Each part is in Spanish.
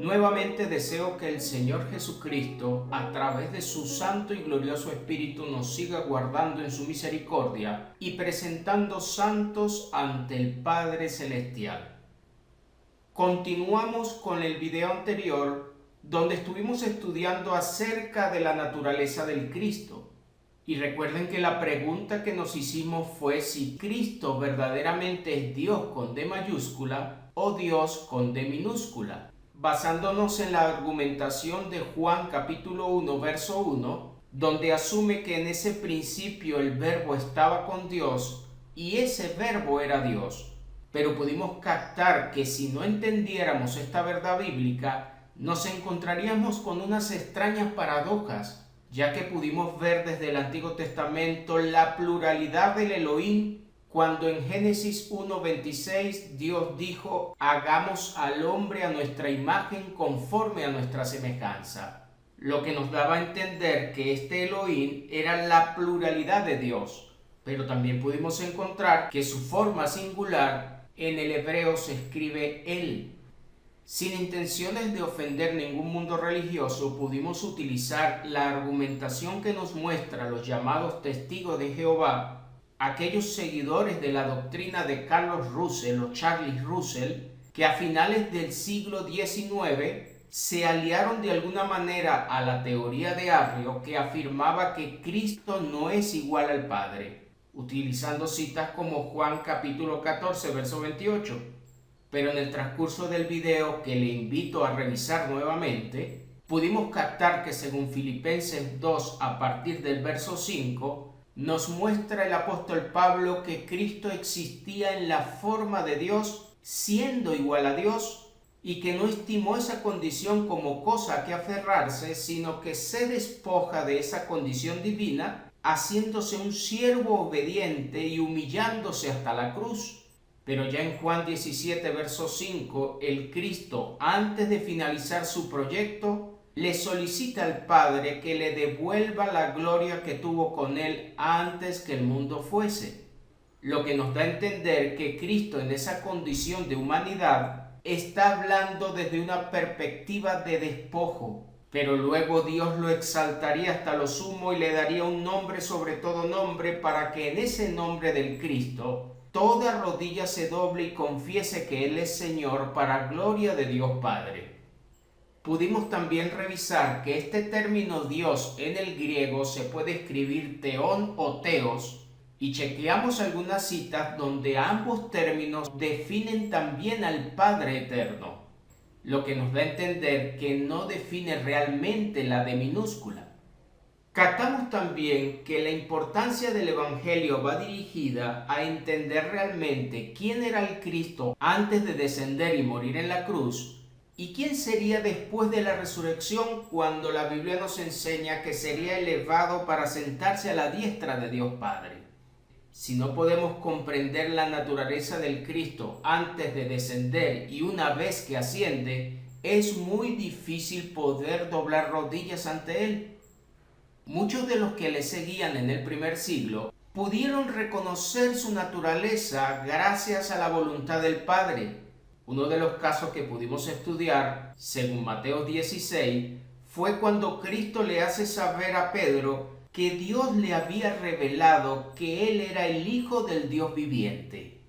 Nuevamente deseo que el Señor Jesucristo, a través de su santo y glorioso Espíritu, nos siga guardando en su misericordia y presentando santos ante el Padre Celestial. Continuamos con el video anterior, donde estuvimos estudiando acerca de la naturaleza del Cristo. Y recuerden que la pregunta que nos hicimos fue si Cristo verdaderamente es Dios con D mayúscula o Dios con D minúscula, basándonos en la argumentación de Juan capítulo 1, verso 1, donde asume que en ese principio el verbo estaba con Dios y ese verbo era Dios. Pero pudimos captar que si no entendiéramos esta verdad bíblica, nos encontraríamos con unas extrañas paradojas, ya que pudimos ver desde el Antiguo Testamento la pluralidad del Elohim, cuando en Génesis 1:26 Dios dijo: hagamos al hombre a nuestra imagen conforme a nuestra semejanza, lo que nos daba a entender que este Elohim era la pluralidad de Dios. Pero también pudimos encontrar que su forma singular en el hebreo se escribe él. Sin intenciones de ofender ningún mundo religioso, pudimos utilizar la argumentación que nos muestra los llamados testigos de Jehová, aquellos seguidores de la doctrina de Carlos Russell o Charles Russell, que a finales del siglo XIX se aliaron de alguna manera a la teoría de Arrio, que afirmaba que Cristo no es igual al Padre, utilizando citas como Juan capítulo 14, verso 28. Pero en el transcurso del video, que le invito a revisar nuevamente, pudimos captar que según Filipenses 2 a partir del verso 5, nos muestra el apóstol Pablo que Cristo existía en la forma de Dios, siendo igual a Dios, y que no estimó esa condición como cosa a que aferrarse, sino que se despoja de esa condición divina, haciéndose un siervo obediente y humillándose hasta la cruz. Pero ya en Juan 17, verso 5, el Cristo, antes de finalizar su proyecto, le solicita al Padre que le devuelva la gloria que tuvo con él antes que el mundo fuese. Lo que nos da a entender que Cristo, en esa condición de humanidad, está hablando desde una perspectiva de despojo, pero luego Dios lo exaltaría hasta lo sumo y le daría un nombre sobre todo nombre, para que en ese nombre del Cristo toda rodilla se doble y confiese que Él es Señor, para gloria de Dios Padre. Pudimos también revisar que este término Dios en el griego se puede escribir teón o teos, y chequeamos algunas citas donde ambos términos definen también al Padre Eterno, lo que nos da a entender que no define realmente la D minúscula. Captamos también que la importancia del Evangelio va dirigida a entender realmente quién era el Cristo antes de descender y morir en la cruz, y quién sería después de la resurrección, cuando la Biblia nos enseña que sería elevado para sentarse a la diestra de Dios Padre. Si no podemos comprender la naturaleza del Cristo antes de descender y una vez que asciende, es muy difícil poder doblar rodillas ante Él. Muchos de los que le seguían en el primer siglo pudieron reconocer su naturaleza gracias a la voluntad del Padre. Uno de los casos que pudimos estudiar, según Mateo 16, fue cuando Cristo le hace saber a Pedro que Dios le había revelado que Él era el Hijo del Dios viviente.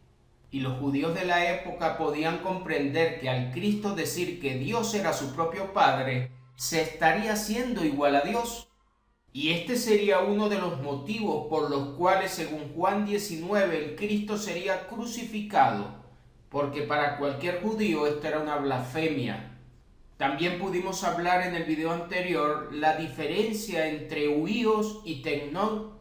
Y los judíos de la época podían comprender que al Cristo decir que Dios era su propio Padre, se estaría haciendo igual a Dios. Y este sería uno de los motivos por los cuales, según Juan 19, el Cristo sería crucificado, porque para cualquier judío esto era una blasfemia. También pudimos hablar en el video anterior la diferencia entre huíos y teknon,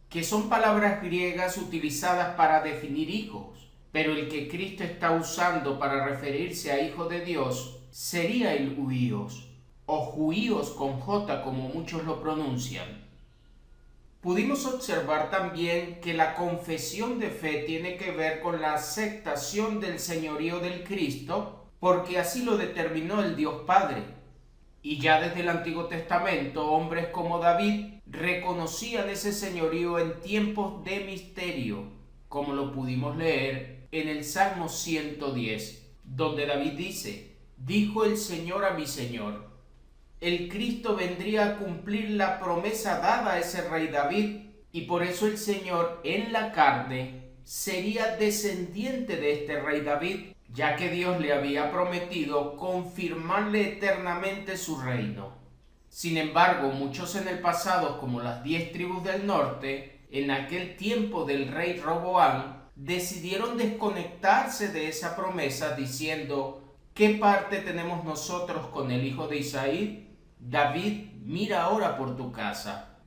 que son palabras griegas utilizadas para definir hijos, pero el que Cristo está usando para referirse a hijo de Dios sería el huíos, o juíos con J como muchos lo pronuncian. Pudimos observar también que la confesión de fe tiene que ver con la aceptación del señorío del Cristo, porque así lo determinó el Dios Padre. Y ya desde el Antiguo Testamento, hombres como David reconocían ese señorío en tiempos de misterio, como lo pudimos leer en el Salmo 110, donde David dice: dijo el Señor a mi Señor. El Cristo vendría a cumplir la promesa dada a ese rey David, y por eso el Señor en la carne sería descendiente de este rey David, ya que Dios le había prometido confirmarle eternamente su reino. Sin embargo, muchos en el pasado, como las 10 tribus del norte, en aquel tiempo del rey Roboam, decidieron desconectarse de esa promesa diciendo: ¿qué parte tenemos nosotros con el hijo de Isaí? David, mira ahora por tu casa.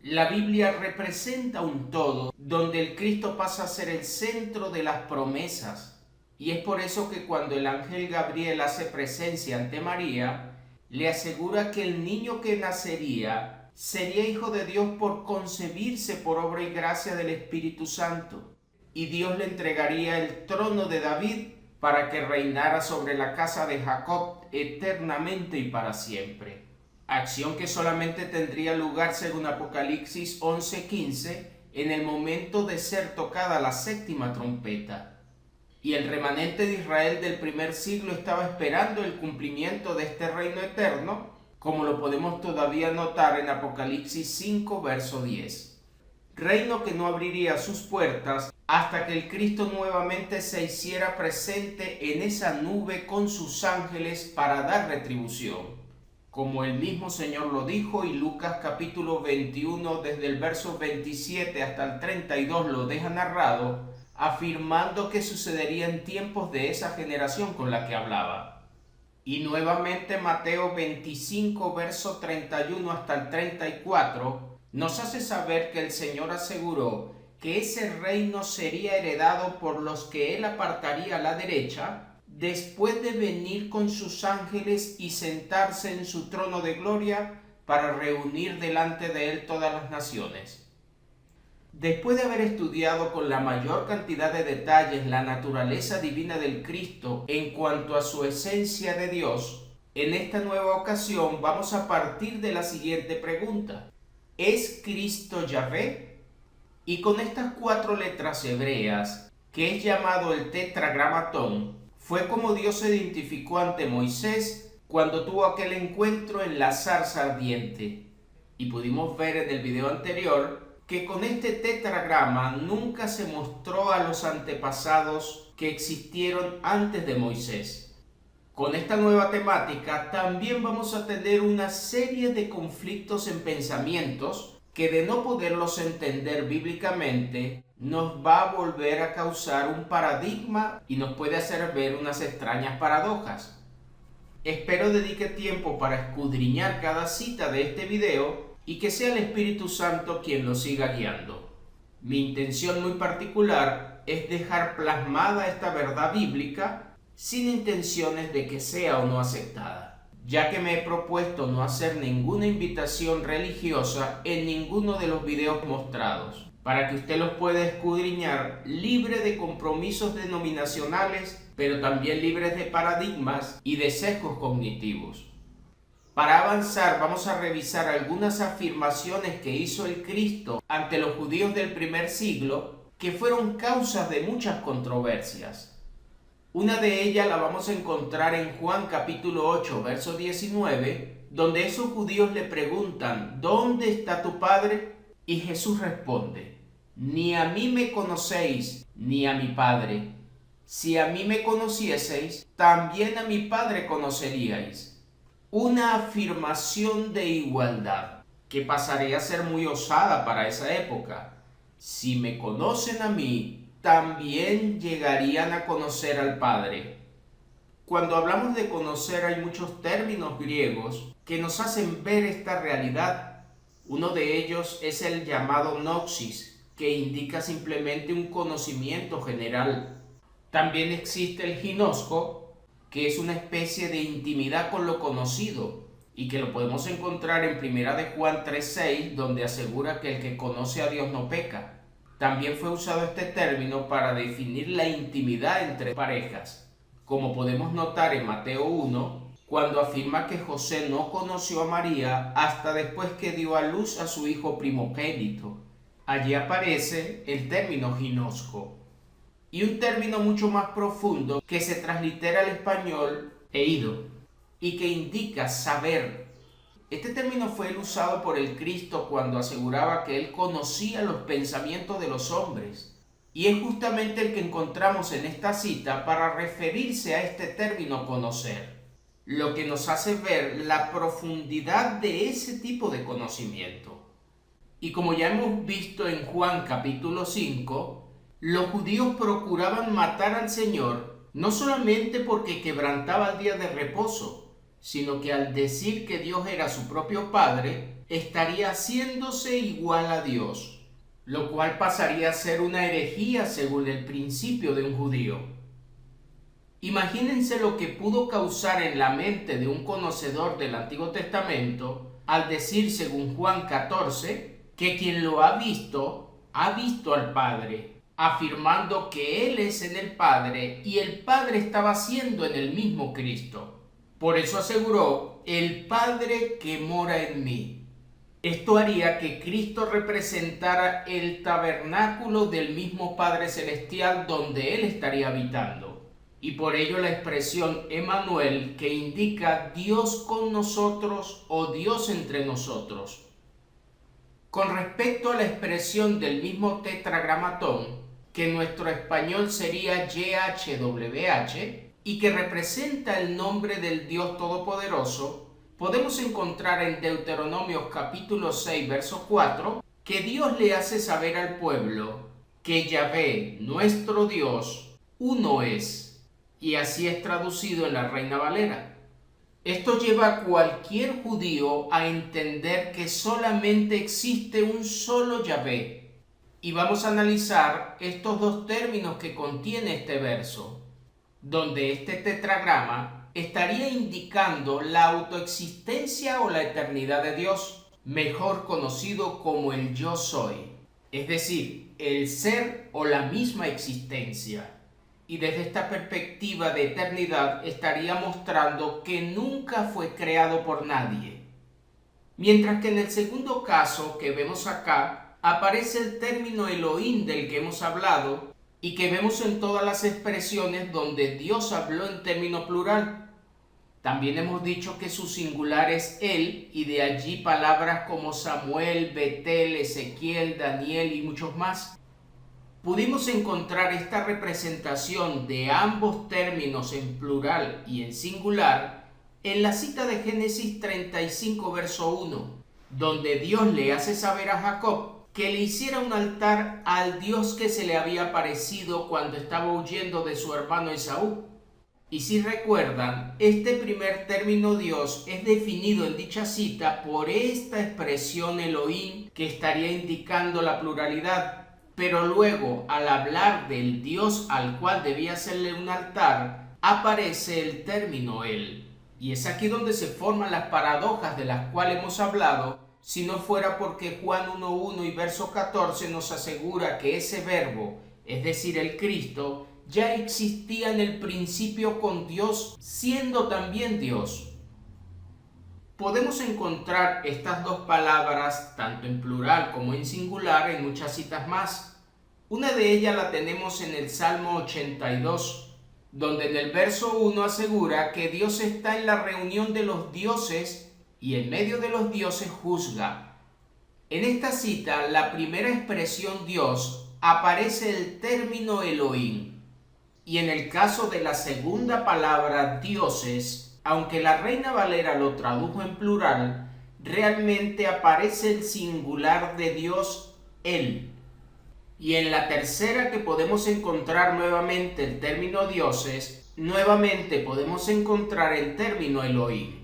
La Biblia representa un todo donde el Cristo pasa a ser el centro de las promesas. Y es por eso que cuando el ángel Gabriel hace presencia ante María, le asegura que el niño que nacería sería hijo de Dios por concebirse por obra y gracia del Espíritu Santo. Y Dios le entregaría el trono de David para que reinara sobre la casa de Jacob eternamente y para siempre. Acción que solamente tendría lugar según Apocalipsis 11:15 en el momento de ser tocada la séptima trompeta. Y el remanente de Israel del primer siglo estaba esperando el cumplimiento de este reino eterno, como lo podemos todavía notar en Apocalipsis 5, verso 10. Reino que no abriría sus puertas hasta que el Cristo nuevamente se hiciera presente en esa nube con sus ángeles para dar retribución. Como el mismo Señor lo dijo, y Lucas capítulo 21 desde el verso 27 hasta el 32 lo deja narrado, afirmando que sucedería en tiempos de esa generación con la que hablaba. Y nuevamente Mateo 25 verso 31 hasta el 34 nos hace saber que el Señor aseguró que ese reino sería heredado por los que Él apartaría a la derecha, después de venir con sus ángeles y sentarse en su trono de gloria para reunir delante de Él todas las naciones. Después de haber estudiado con la mayor cantidad de detalles la naturaleza divina del Cristo en cuanto a su esencia de Dios, en esta nueva ocasión vamos a partir de la siguiente pregunta: ¿es Cristo Yahvé? Y con estas 4 letras hebreas, que es llamado el tetragramatón, fue como Dios se identificó ante Moisés cuando tuvo aquel encuentro en la zarza ardiente. Y pudimos ver en el video anterior que con este tetragrama nunca se mostró a los antepasados que existieron antes de Moisés. Con esta nueva temática también vamos a tener una serie de conflictos en pensamientos que, de no poderlos entender bíblicamente, nos va a volver a causar un paradigma y nos puede hacer ver unas extrañas paradojas. Espero dedique tiempo para escudriñar cada cita de este video y que sea el Espíritu Santo quien lo siga guiando. Mi intención muy particular es dejar plasmada esta verdad bíblica sin intenciones de que sea o no aceptada, ya que me he propuesto no hacer ninguna invitación religiosa en ninguno de los videos mostrados, para que usted los pueda escudriñar libre de compromisos denominacionales, pero también libres de paradigmas y de sesgos cognitivos. Para avanzar, vamos a revisar algunas afirmaciones que hizo el Cristo ante los judíos del primer siglo, que fueron causas de muchas controversias. Una de ellas la vamos a encontrar en Juan capítulo 8, verso 19, donde esos judíos le preguntan: ¿dónde está tu Padre? Y Jesús responde: ni a mí me conocéis, ni a mi Padre. Si a mí me conocieseis, también a mi Padre conoceríais. Una afirmación de igualdad que pasaría a ser muy osada para esa época. Si me conocen a mí, también llegarían a conocer al Padre. Cuando hablamos de conocer hay muchos términos griegos que nos hacen ver esta realidad. Uno de ellos es el llamado noxis, que indica simplemente un conocimiento general. También existe el ginosco, que es una especie de intimidad con lo conocido, y que lo podemos encontrar en 1 de Juan 3:6, donde asegura que el que conoce a Dios no peca. También fue usado este término para definir la intimidad entre parejas, como podemos notar en Mateo 1, cuando afirma que José no conoció a María hasta después que dio a luz a su hijo primogénito. Allí aparece el término ginosco. Y un término mucho más profundo que se translitera al español eido, y que indica saber. Este término fue el usado por el Cristo cuando aseguraba que él conocía los pensamientos de los hombres. Y es justamente el que encontramos en esta cita para referirse a este término conocer, lo que nos hace ver la profundidad de ese tipo de conocimiento. Y como ya hemos visto en Juan capítulo 5, los judíos procuraban matar al Señor no solamente porque quebrantaba el día de reposo, sino que al decir que Dios era su propio Padre, estaría haciéndose igual a Dios, lo cual pasaría a ser una herejía según el principio de un judío. Imagínense lo que pudo causar en la mente de un conocedor del Antiguo Testamento al decir, según Juan 14, que quien lo ha visto al Padre, afirmando que Él es en el Padre y el Padre estaba siendo en el mismo Cristo. Por eso aseguró, el Padre que mora en mí. Esto haría que Cristo representara el tabernáculo del mismo Padre Celestial donde Él estaría habitando. Y por ello la expresión Emmanuel, que indica Dios con nosotros o Dios entre nosotros. Con respecto a la expresión del mismo tetragramatón, que en nuestro español sería YHWH, y que representa el nombre del Dios Todopoderoso, podemos encontrar en Deuteronomios capítulo 6, verso 4, que Dios le hace saber al pueblo que Yahvé, nuestro Dios, uno es, y así es traducido en la Reina Valera. Esto lleva a cualquier judío a entender que solamente existe un solo Yahvé. Y vamos a analizar estos dos términos que contiene este verso, donde este tetragrama estaría indicando la autoexistencia o la eternidad de Dios, mejor conocido como el yo soy, es decir, el ser o la misma existencia. Y desde esta perspectiva de eternidad estaría mostrando que nunca fue creado por nadie. Mientras que en el segundo caso que vemos acá, aparece el término Elohim del que hemos hablado y que vemos en todas las expresiones donde Dios habló en término plural. También hemos dicho que su singular es Él, y de allí palabras como Samuel, Betel, Ezequiel, Daniel y muchos más. Pudimos encontrar esta representación de ambos términos en plural y en singular en la cita de Génesis 35, verso 1, donde Dios le hace saber a Jacob que le hiciera un altar al Dios que se le había aparecido cuando estaba huyendo de su hermano Esaú. Y si recuerdan, este primer término Dios es definido en dicha cita por esta expresión Elohim que estaría indicando la pluralidad. Pero luego, al hablar del Dios al cual debía hacerle un altar, aparece el término Él. Y es aquí donde se forman las paradojas de las cuales hemos hablado, si no fuera porque Juan 1.1 y verso 14 nos asegura que ese verbo, es decir, el Cristo, ya existía en el principio con Dios, siendo también Dios. Podemos encontrar estas dos palabras, tanto en plural como en singular, en muchas citas más. Una de ellas la tenemos en el Salmo 82, donde en el verso 1 asegura que Dios está en la reunión de los dioses y en medio de los dioses juzga. En esta cita, la primera expresión Dios, aparece el término Elohim. Y en el caso de la segunda palabra dioses, aunque la Reina Valera lo tradujo en plural, realmente aparece el singular de Dios, Él. Y en la tercera, que podemos encontrar nuevamente el término dioses, nuevamente podemos encontrar el término Elohim.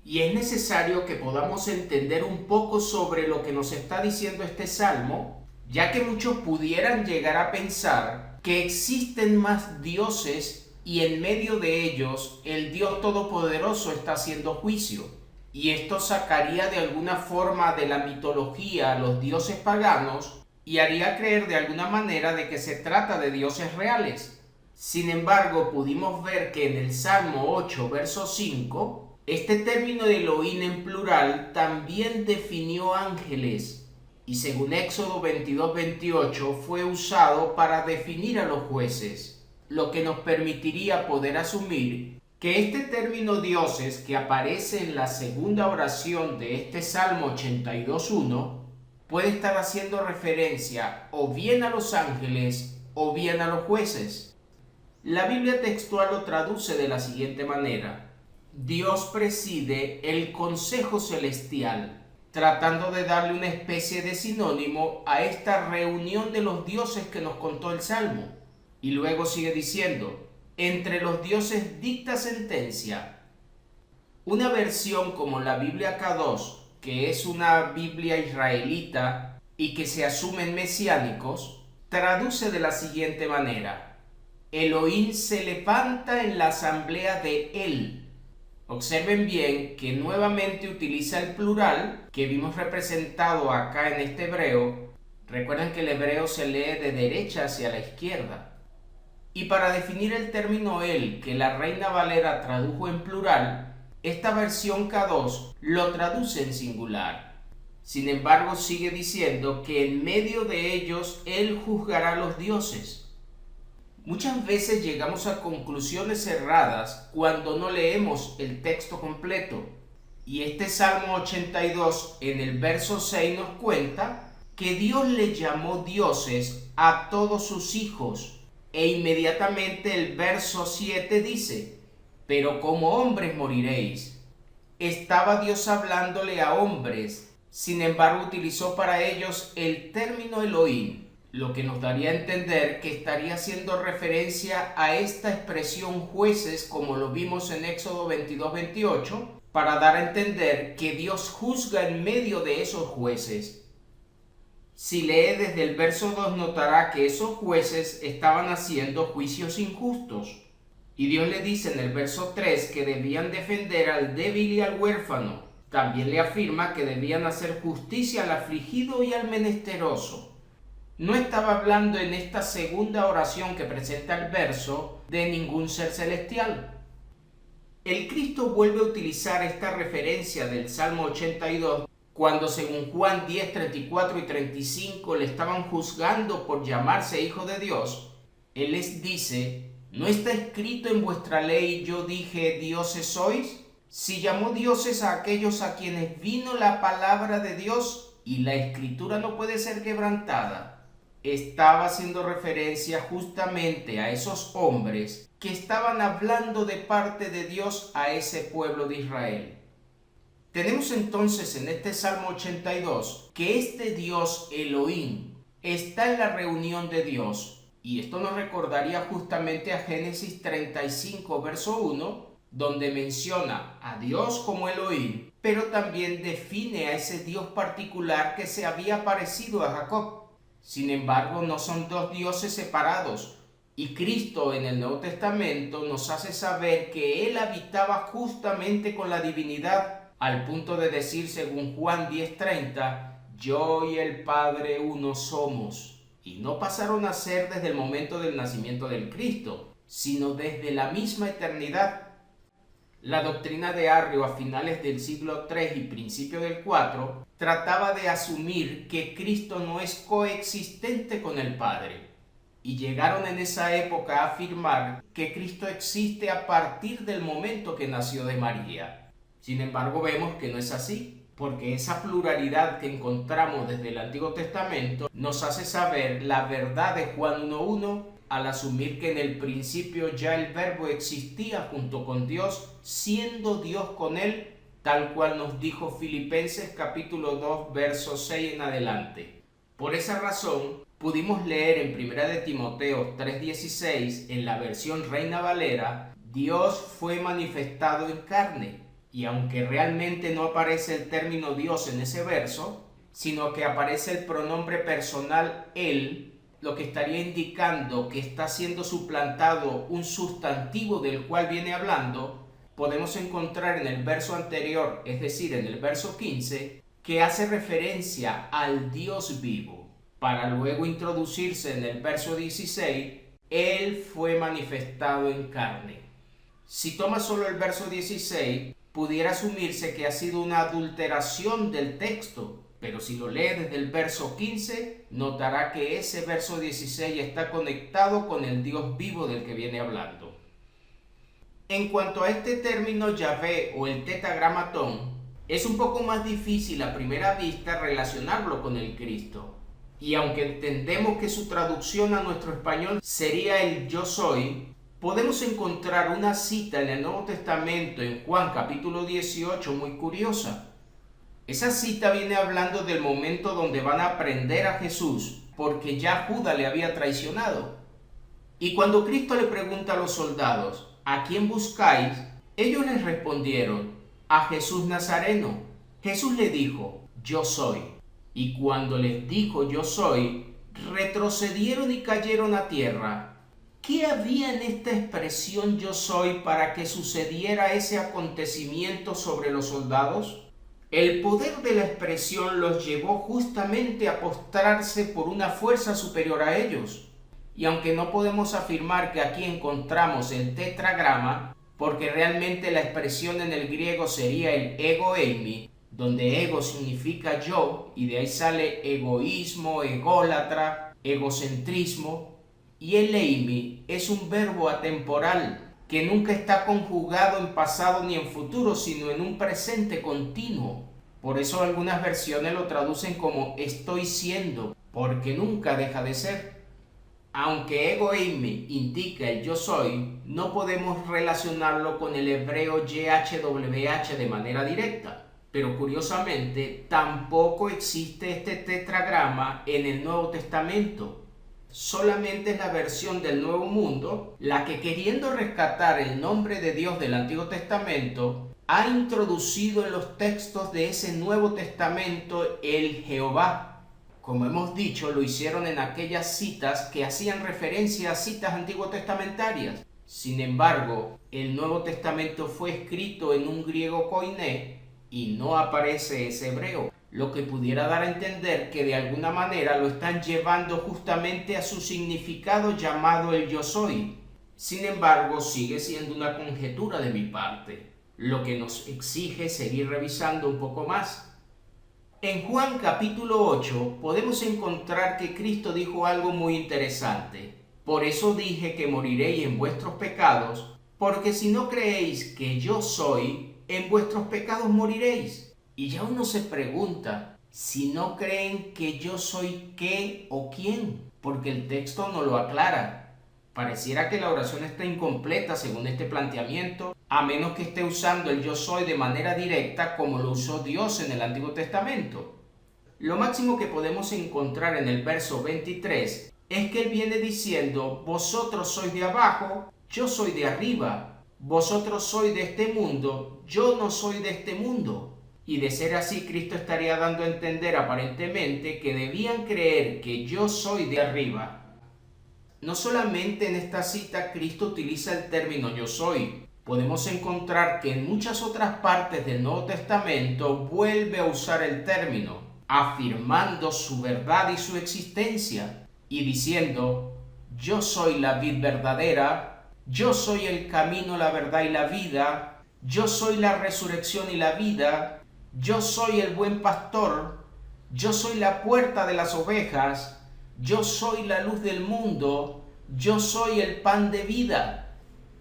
Y es necesario que podamos entender un poco sobre lo que nos está diciendo este salmo, ya que muchos pudieran llegar a pensar que existen más dioses y en medio de ellos el Dios Todopoderoso está haciendo juicio. Y esto sacaría de alguna forma de la mitología a los dioses paganos y haría creer de alguna manera de que se trata de dioses reales. Sin embargo, pudimos ver que en el Salmo 8, verso 5, este término de Elohim en plural también definió ángeles, y según Éxodo 22, 28 fue usado para definir a los jueces, lo que nos permitiría poder asumir que este término dioses que aparece en la segunda oración de este Salmo 82.1 puede estar haciendo referencia o bien a los ángeles o bien a los jueces. La Biblia textual lo traduce de la siguiente manera: Dios preside el consejo celestial, tratando de darle una especie de sinónimo a esta reunión de los dioses que nos contó el Salmo. Y luego sigue diciendo: entre los dioses dicta sentencia. Una versión como la Biblia K2, que es una Biblia israelita y que se asumen mesiánicos, traduce de la siguiente manera: Elohim se levanta en la asamblea de él. Observen bien que nuevamente utiliza el plural que vimos representado acá en este hebreo. Recuerden que el hebreo se lee de derecha hacia la izquierda. Y para definir el término él, que la Reina Valera tradujo en plural, esta versión K2 lo traduce en singular. Sin embargo, sigue diciendo que en medio de ellos él juzgará a los dioses. Muchas veces llegamos a conclusiones erradas cuando no leemos el texto completo. Y este Salmo 82 en el verso 6 nos cuenta que Dios le llamó dioses a todos sus hijos. E inmediatamente el verso 7 dice: pero como hombres moriréis. Estaba Dios hablándole a hombres, sin embargo utilizó para ellos el término Elohim, lo que nos daría a entender que estaría haciendo referencia a esta expresión jueces, como lo vimos en Éxodo 22-28, para dar a entender que Dios juzga en medio de esos jueces. Si lee desde el verso 2 notará que esos jueces estaban haciendo juicios injustos. Y Dios le dice en el verso 3 que debían defender al débil y al huérfano. También le afirma que debían hacer justicia al afligido y al menesteroso. No estaba hablando en esta segunda oración que presenta el verso de ningún ser celestial. El Cristo vuelve a utilizar esta referencia del Salmo 82 cuando, según Juan 10, 34 y 35, le estaban juzgando por llamarse hijo de Dios. Él les dice: ¿no está escrito en vuestra ley, yo dije, dioses sois? Si llamó dioses a aquellos a quienes vino la palabra de Dios, y la escritura no puede ser quebrantada. Estaba haciendo referencia justamente a esos hombres que estaban hablando de parte de Dios a ese pueblo de Israel. Tenemos entonces en este Salmo 82 que este Dios Elohim está en la reunión de Dios, y esto nos recordaría justamente a Génesis 35 verso 1, donde menciona a Dios como Elohim, pero también define a ese Dios particular que se había parecido a Jacob. Sin embargo, no son dos dioses separados, y Cristo en el Nuevo Testamento nos hace saber que Él habitaba justamente con la divinidad, al punto de decir, según Juan 10:30, yo y el Padre uno somos. Y no pasaron a ser desde el momento del nacimiento del Cristo, sino desde la misma eternidad. La doctrina de Arrio a finales del siglo III y principio del IV trataba de asumir que Cristo no es coexistente con el Padre, y llegaron en esa época a afirmar que Cristo existe a partir del momento que nació de María. Sin embargo, vemos que no es así, porque esa pluralidad que encontramos desde el Antiguo Testamento nos hace saber la verdad de Juan 1:1 al asumir que en el principio ya el Verbo existía junto con Dios, siendo Dios con él, tal cual nos dijo Filipenses capítulo 2, verso 6 en adelante. Por esa razón, pudimos leer en 1 de Timoteo 3:16, en la versión Reina Valera: Dios fue manifestado en carne. Y aunque realmente no aparece el término Dios en ese verso, sino que aparece el pronombre personal él, lo que estaría indicando que está siendo suplantado un sustantivo del cual viene hablando, podemos encontrar en el verso anterior, es decir, en el verso 15, que hace referencia al Dios vivo, para luego introducirse en el verso 16, Él fue manifestado en carne. Si toma solo el verso 16, pudiera asumirse que ha sido una adulteración del texto, pero si lo lee desde el verso 15, notará que ese verso 16 está conectado con el Dios vivo del que viene hablando. En cuanto a este término Yahvé o el tetragramatón, es un poco más difícil a primera vista relacionarlo con el Cristo. Y aunque entendemos que su traducción a nuestro español sería el yo soy, podemos encontrar una cita en el Nuevo Testamento en Juan capítulo 18 muy curiosa. Esa cita viene hablando del momento donde van a prender a Jesús porque ya Judas le había traicionado. Y cuando Cristo le pregunta a los soldados, ¿a quién buscáis? Ellos les respondieron, a Jesús Nazareno. Jesús le dijo, yo soy. Y cuando les dijo yo soy, retrocedieron y cayeron a tierra. ¿Qué había en esta expresión yo soy para que sucediera ese acontecimiento sobre los soldados? El poder de la expresión los llevó justamente a postrarse por una fuerza superior a ellos. Y aunque no podemos afirmar que aquí encontramos el tetragrama, porque realmente la expresión en el griego sería el ego eimi, donde ego significa yo, y de ahí sale egoísmo, ególatra, egocentrismo, y el eimi es un verbo atemporal, que nunca está conjugado en pasado ni en futuro, sino en un presente continuo. Por eso algunas versiones lo traducen como estoy siendo, porque nunca deja de ser. Aunque ego eimi indica el yo soy, no podemos relacionarlo con el hebreo YHWH de manera directa. Pero curiosamente, tampoco existe este tetragrama en el Nuevo Testamento. Solamente es la versión del Nuevo Mundo la que, queriendo rescatar el nombre de Dios del Antiguo Testamento, ha introducido en los textos de ese Nuevo Testamento el Jehová. Como hemos dicho, lo hicieron en aquellas citas que hacían referencia a citas antiguo-testamentarias. Sin embargo, el Nuevo Testamento fue escrito en un griego koiné y no aparece ese hebreo, lo que pudiera dar a entender que de alguna manera lo están llevando justamente a su significado llamado el yo soy. Sin embargo, sigue siendo una conjetura de mi parte, lo que nos exige seguir revisando un poco más. En Juan capítulo 8 podemos encontrar que Cristo dijo algo muy interesante. Por eso dije que moriréis en vuestros pecados, porque si no creéis que yo soy, en vuestros pecados moriréis. Y ya uno se pregunta, si no creen que yo soy qué o quién, porque el texto no lo aclara. Pareciera que la oración está incompleta según este planteamiento, a menos que esté usando el yo soy de manera directa como lo usó Dios en el Antiguo Testamento. Lo máximo que podemos encontrar en el verso 23 es que él viene diciendo, vosotros sois de abajo, yo soy de arriba, vosotros sois de este mundo, yo no soy de este mundo. Y de ser así, Cristo estaría dando a entender aparentemente que debían creer que yo soy de arriba. No solamente en esta cita Cristo utiliza el término yo soy, podemos encontrar que en muchas otras partes del Nuevo Testamento vuelve a usar el término, afirmando su verdad y su existencia, y diciendo, yo soy la vid verdadera, yo soy el camino, la verdad y la vida, yo soy la resurrección y la vida, yo soy el buen pastor, yo soy la puerta de las ovejas, yo soy la luz del mundo, yo soy el pan de vida.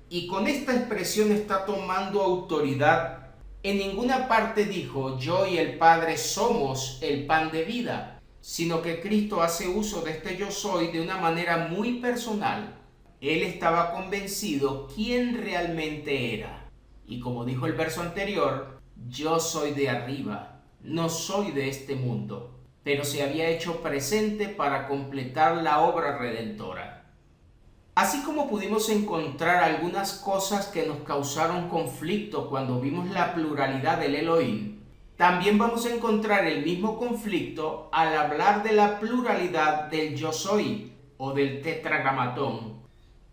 Y con esta expresión está tomando autoridad. En ninguna parte dijo, yo y el Padre somos el pan de vida, sino que Cristo hace uso de este yo soy de una manera muy personal. Él estaba convencido quién realmente era. Y como dijo el verso anterior, yo soy de arriba, no soy de este mundo, pero se había hecho presente para completar la obra redentora. Así como pudimos encontrar algunas cosas que nos causaron conflicto cuando vimos la pluralidad del Elohim, también vamos a encontrar el mismo conflicto al hablar de la pluralidad del yo soy o del tetragramatón.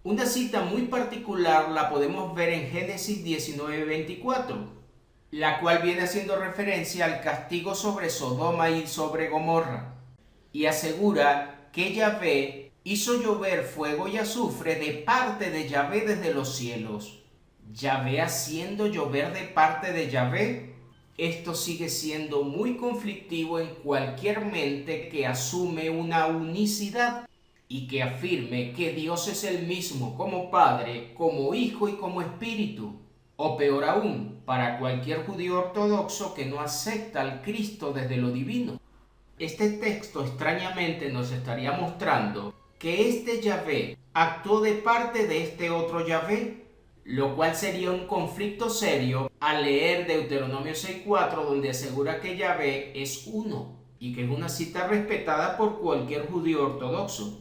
Una cita muy particular la podemos ver en Génesis 19:24. La cual viene haciendo referencia al castigo sobre Sodoma y sobre Gomorra, y asegura que Yahvé hizo llover fuego y azufre de parte de Yahvé desde los cielos. Yahvé haciendo llover de parte de Yahvé. Esto sigue siendo muy conflictivo en cualquier mente que asume una unicidad. y que afirme que Dios es el mismo como Padre, como Hijo y como Espíritu. O peor aún, para cualquier judío ortodoxo que no acepta al Cristo desde lo divino. Este texto extrañamente nos estaría mostrando que este Yahvé actuó de parte de este otro Yahvé, lo cual sería un conflicto serio al leer Deuteronomio 6:4, donde asegura que Yahvé es uno y que es una cita respetada por cualquier judío ortodoxo.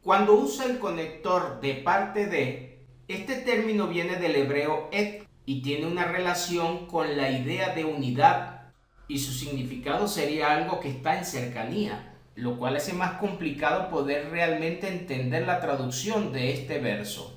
Cuando usa el conector de parte de, este término viene del hebreo et y tiene una relación con la idea de unidad, y su significado sería algo que está en cercanía, lo cual hace más complicado poder realmente entender la traducción de este verso.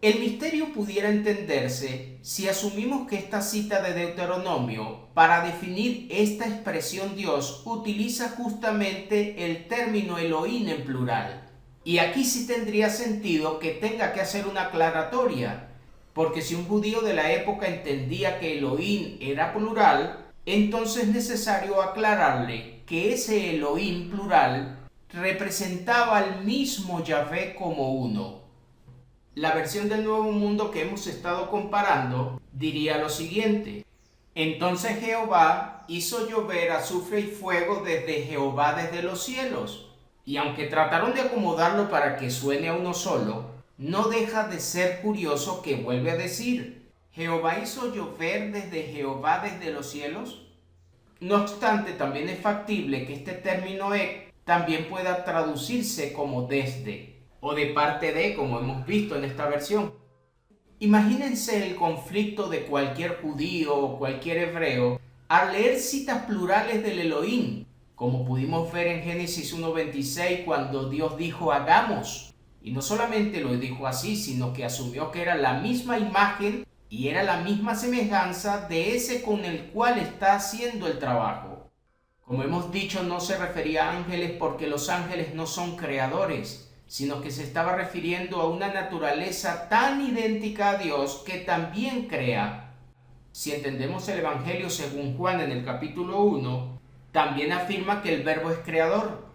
El misterio pudiera entenderse si asumimos que esta cita de Deuteronomio, para definir esta expresión Dios, utiliza justamente el término Elohim en plural. Y aquí sí tendría sentido que tenga que hacer una aclaratoria, porque si un judío de la época entendía que Elohim era plural, entonces es necesario aclararle que ese Elohim plural representaba al mismo Yahvé como uno. La versión del Nuevo Mundo que hemos estado comparando diría lo siguiente: entonces Jehová hizo llover azufre y fuego desde Jehová desde los cielos. Y aunque trataron de acomodarlo para que suene a uno solo, no deja de ser curioso que vuelve a decir: ¿Jehová hizo llover desde Jehová desde los cielos? No obstante, también es factible que este término ek también pueda traducirse como desde, o de parte de, como hemos visto en esta versión. Imagínense el conflicto de cualquier judío o cualquier hebreo al leer citas plurales del Elohim, como pudimos ver en Génesis 1:26 cuando Dios dijo hagamos. Y no solamente lo dijo así, sino que asumió que era la misma imagen y era la misma semejanza de ese con el cual está haciendo el trabajo. Como hemos dicho, no se refería a ángeles porque los ángeles no son creadores, sino que se estaba refiriendo a una naturaleza tan idéntica a Dios que también crea. Si entendemos el Evangelio según Juan en el capítulo 1, también afirma que el Verbo es creador.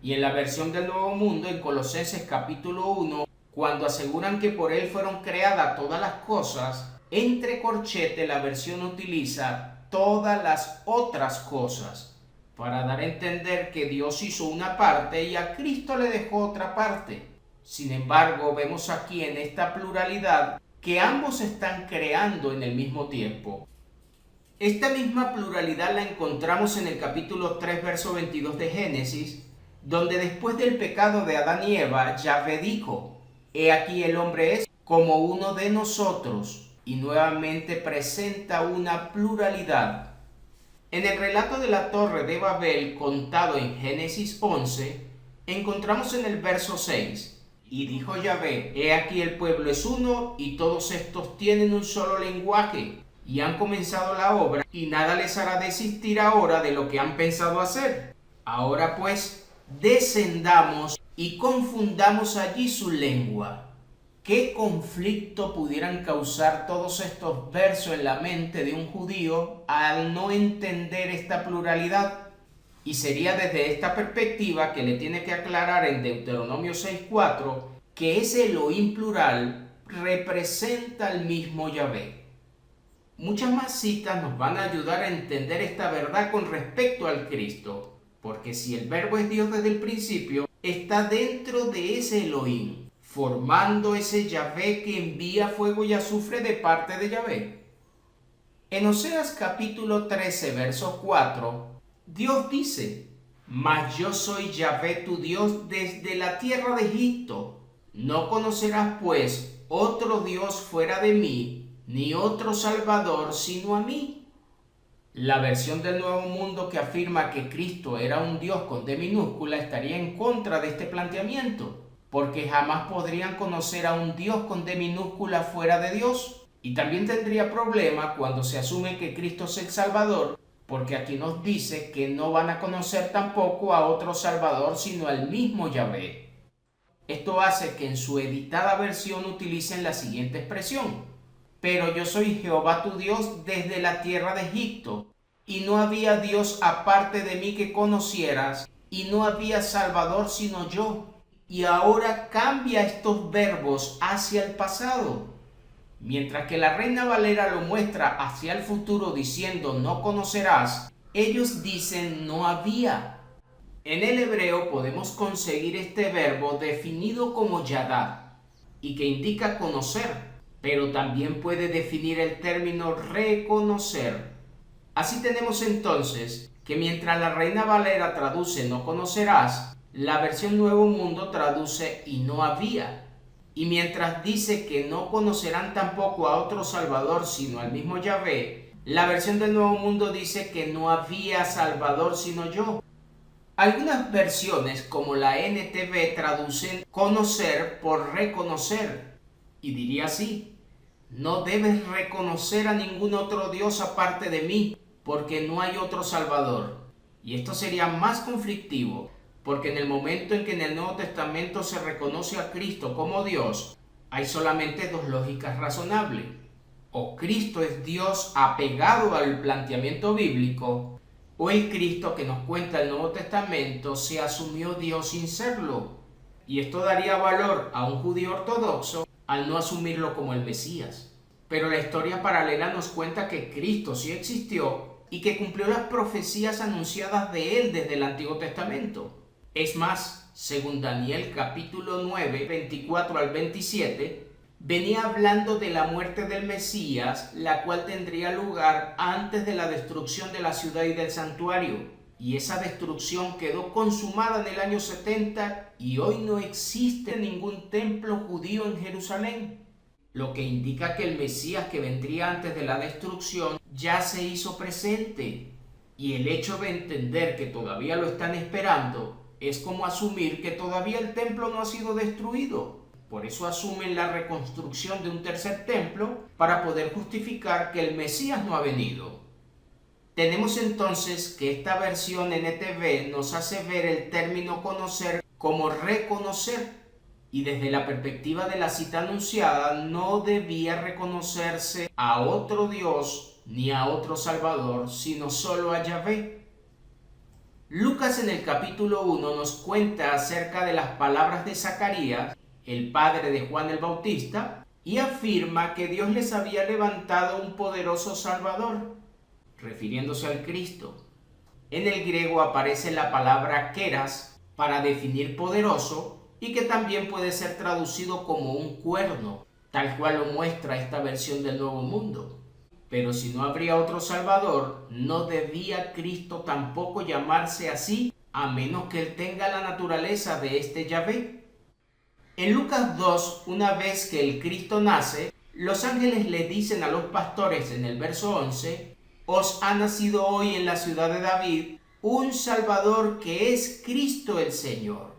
Y en la versión del Nuevo Mundo, en Colosenses capítulo 1, cuando aseguran que por él fueron creadas todas las cosas, entre corchete la versión utiliza todas las otras cosas, para dar a entender que Dios hizo una parte y a Cristo le dejó otra parte. Sin embargo, vemos aquí en esta pluralidad que ambos están creando en el mismo tiempo. Esta misma pluralidad la encontramos en el capítulo 3, verso 22 de Génesis, donde después del pecado de Adán y Eva, Yahvé dijo: he aquí el hombre es como uno de nosotros, y nuevamente presenta una pluralidad. En el relato de la Torre de Babel contado en Génesis 11, encontramos en el verso 6: y dijo Yahvé, he aquí el pueblo es uno, y todos estos tienen un solo lenguaje, y han comenzado la obra, y nada les hará desistir ahora de lo que han pensado hacer. Ahora pues, descendamos y confundamos allí su lengua. ¿Qué conflicto pudieran causar todos estos versos en la mente de un judío al no entender esta pluralidad? Y sería desde esta perspectiva que le tiene que aclarar en Deuteronomio 6:4 que ese Elohim plural representa al mismo Yahvé. Muchas más citas nos van a ayudar a entender esta verdad con respecto al Cristo, porque si el Verbo es Dios desde el principio, está dentro de ese Elohim, formando ese Yahvé que envía fuego y azufre de parte de Yahvé. En Oseas capítulo 13, verso 4, Dios dice: mas yo soy Yahvé tu Dios desde la tierra de Egipto. No conocerás pues otro Dios fuera de mí, ni otro Salvador sino a mí. La versión del Nuevo Mundo que afirma que Cristo era un Dios con D minúscula estaría en contra de este planteamiento, porque jamás podrían conocer a un Dios con D minúscula fuera de Dios. Y también tendría problema cuando se asume que Cristo es el Salvador, porque aquí nos dice que no van a conocer tampoco a otro Salvador sino al mismo Yahvé. Esto hace que en su editada versión utilicen la siguiente expresión: pero yo soy Jehová tu Dios desde la tierra de Egipto, y no había Dios aparte de mí que conocieras, y no había Salvador sino yo. Y ahora cambia estos verbos hacia el pasado. Mientras que la Reina Valera lo muestra hacia el futuro diciendo no conocerás, ellos dicen no había. En el hebreo podemos conseguir este verbo definido como yadá y que indica conocer, pero también puede definir el término reconocer. Así tenemos entonces que mientras la Reina Valera traduce no conocerás, la versión Nuevo Mundo traduce y no había. Y mientras dice que no conocerán tampoco a otro Salvador sino al mismo Yahvé, la versión del Nuevo Mundo dice que no había Salvador sino yo. Algunas versiones, como la NTV, traducen conocer por reconocer. Y diría así: no debes reconocer a ningún otro Dios aparte de mí, porque no hay otro Salvador. Y esto sería más conflictivo, porque en el momento en que en el Nuevo Testamento se reconoce a Cristo como Dios, hay solamente dos lógicas razonables. O Cristo es Dios apegado al planteamiento bíblico, o el Cristo que nos cuenta el Nuevo Testamento se asumió Dios sin serlo. Y esto daría valor a un judío ortodoxo al no asumirlo como el Mesías. Pero la historia paralela nos cuenta que Cristo sí existió y que cumplió las profecías anunciadas de él desde el Antiguo Testamento. Es más, según Daniel capítulo 9, 24 al 27, venía hablando de la muerte del Mesías, la cual tendría lugar antes de la destrucción de la ciudad y del santuario. Y esa destrucción quedó consumada en el año 70 y hoy no existe ningún templo judío en Jerusalén. Lo que indica que el Mesías que vendría antes de la destrucción ya se hizo presente. Y el hecho de entender que todavía lo están esperando es como asumir que todavía el templo no ha sido destruido. Por eso asumen la reconstrucción de un tercer templo para poder justificar que el Mesías no ha venido. Tenemos entonces que esta versión NTV nos hace ver el término conocer como reconocer, y desde la perspectiva de la cita anunciada no debía reconocerse a otro Dios ni a otro Salvador, sino solo a Yahvé. Lucas en el capítulo 1 nos cuenta acerca de las palabras de Zacarías, el padre de Juan el Bautista, y afirma que Dios les había levantado un poderoso Salvador, refiriéndose al Cristo. En el griego aparece la palabra keras para definir poderoso y que también puede ser traducido como un cuerno, tal cual lo muestra esta versión del Nuevo Mundo. Pero si no habría otro Salvador, no debía Cristo tampoco llamarse así, a menos que él tenga la naturaleza de este Yahvé. En Lucas 2, una vez que el Cristo nace, los ángeles le dicen a los pastores en el verso 11: os ha nacido hoy en la ciudad de David un Salvador que es Cristo el Señor.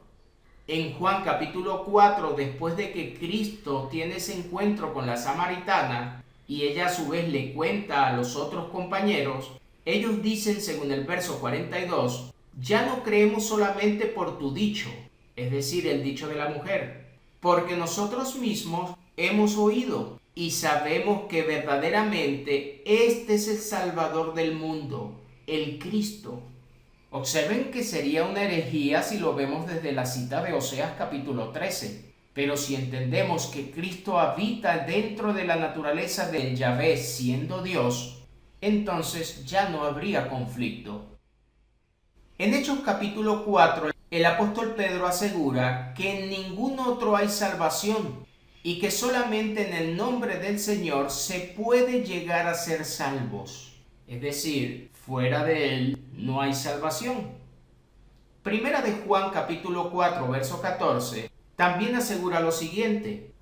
En Juan capítulo 4, después de que Cristo tiene ese encuentro con la samaritana y ella a su vez le cuenta a los otros compañeros, ellos dicen según el verso 42: ya no creemos solamente por tu dicho, es decir, el dicho de la mujer, porque nosotros mismos hemos oído y sabemos que verdaderamente este es el Salvador del mundo, el Cristo. Observen que sería una herejía si lo vemos desde la cita de Oseas capítulo 13, pero si entendemos que Cristo habita dentro de la naturaleza del Yahvé siendo Dios, entonces ya no habría conflicto. En Hechos capítulo 4, el apóstol Pedro asegura que en ningún otro hay salvación y que solamente en el nombre del Señor se puede llegar a ser salvos. Es decir, fuera de él no hay salvación. Primera de Juan capítulo 4, verso 14, también asegura lo siguiente: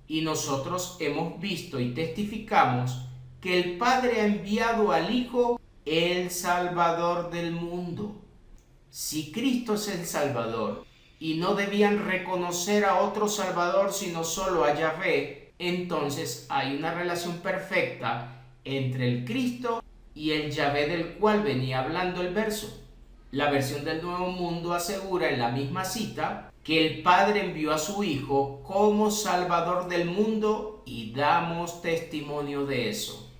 y nosotros hemos visto y testificamos que el Padre ha enviado al Hijo, el Salvador del mundo. Si Cristo es el Salvador y no debían reconocer a otro Salvador sino solo a Yahvé, entonces hay una relación perfecta entre el Cristo y el Yahvé del cual venía hablando el verso. La versión del Nuevo Mundo asegura en la misma cita que el Padre envió a su Hijo como Salvador del mundo y damos testimonio de eso.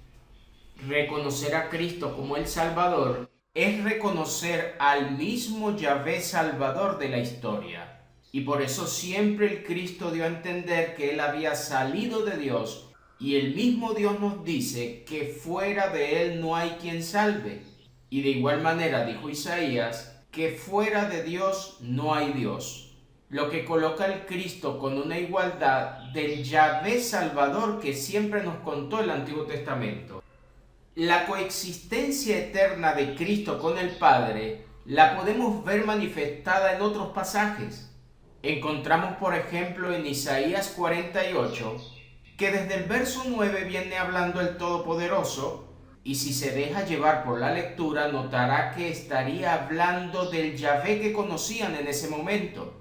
Reconocer a Cristo como el Salvador es reconocer al mismo Yahvé Salvador de la historia. Y por eso siempre el Cristo dio a entender que él había salido de Dios, y el mismo Dios nos dice que fuera de él no hay quien salve. Y de igual manera dijo Isaías que fuera de Dios no hay Dios, lo que coloca al Cristo con una igualdad del Yahvé Salvador que siempre nos contó el Antiguo Testamento. La coexistencia eterna de Cristo con el Padre la podemos ver manifestada en otros pasajes. Encontramos, por ejemplo, en Isaías 48, que desde el verso 9 viene hablando el Todopoderoso, y si se deja llevar por la lectura, notará que estaría hablando del Yahvé que conocían en ese momento.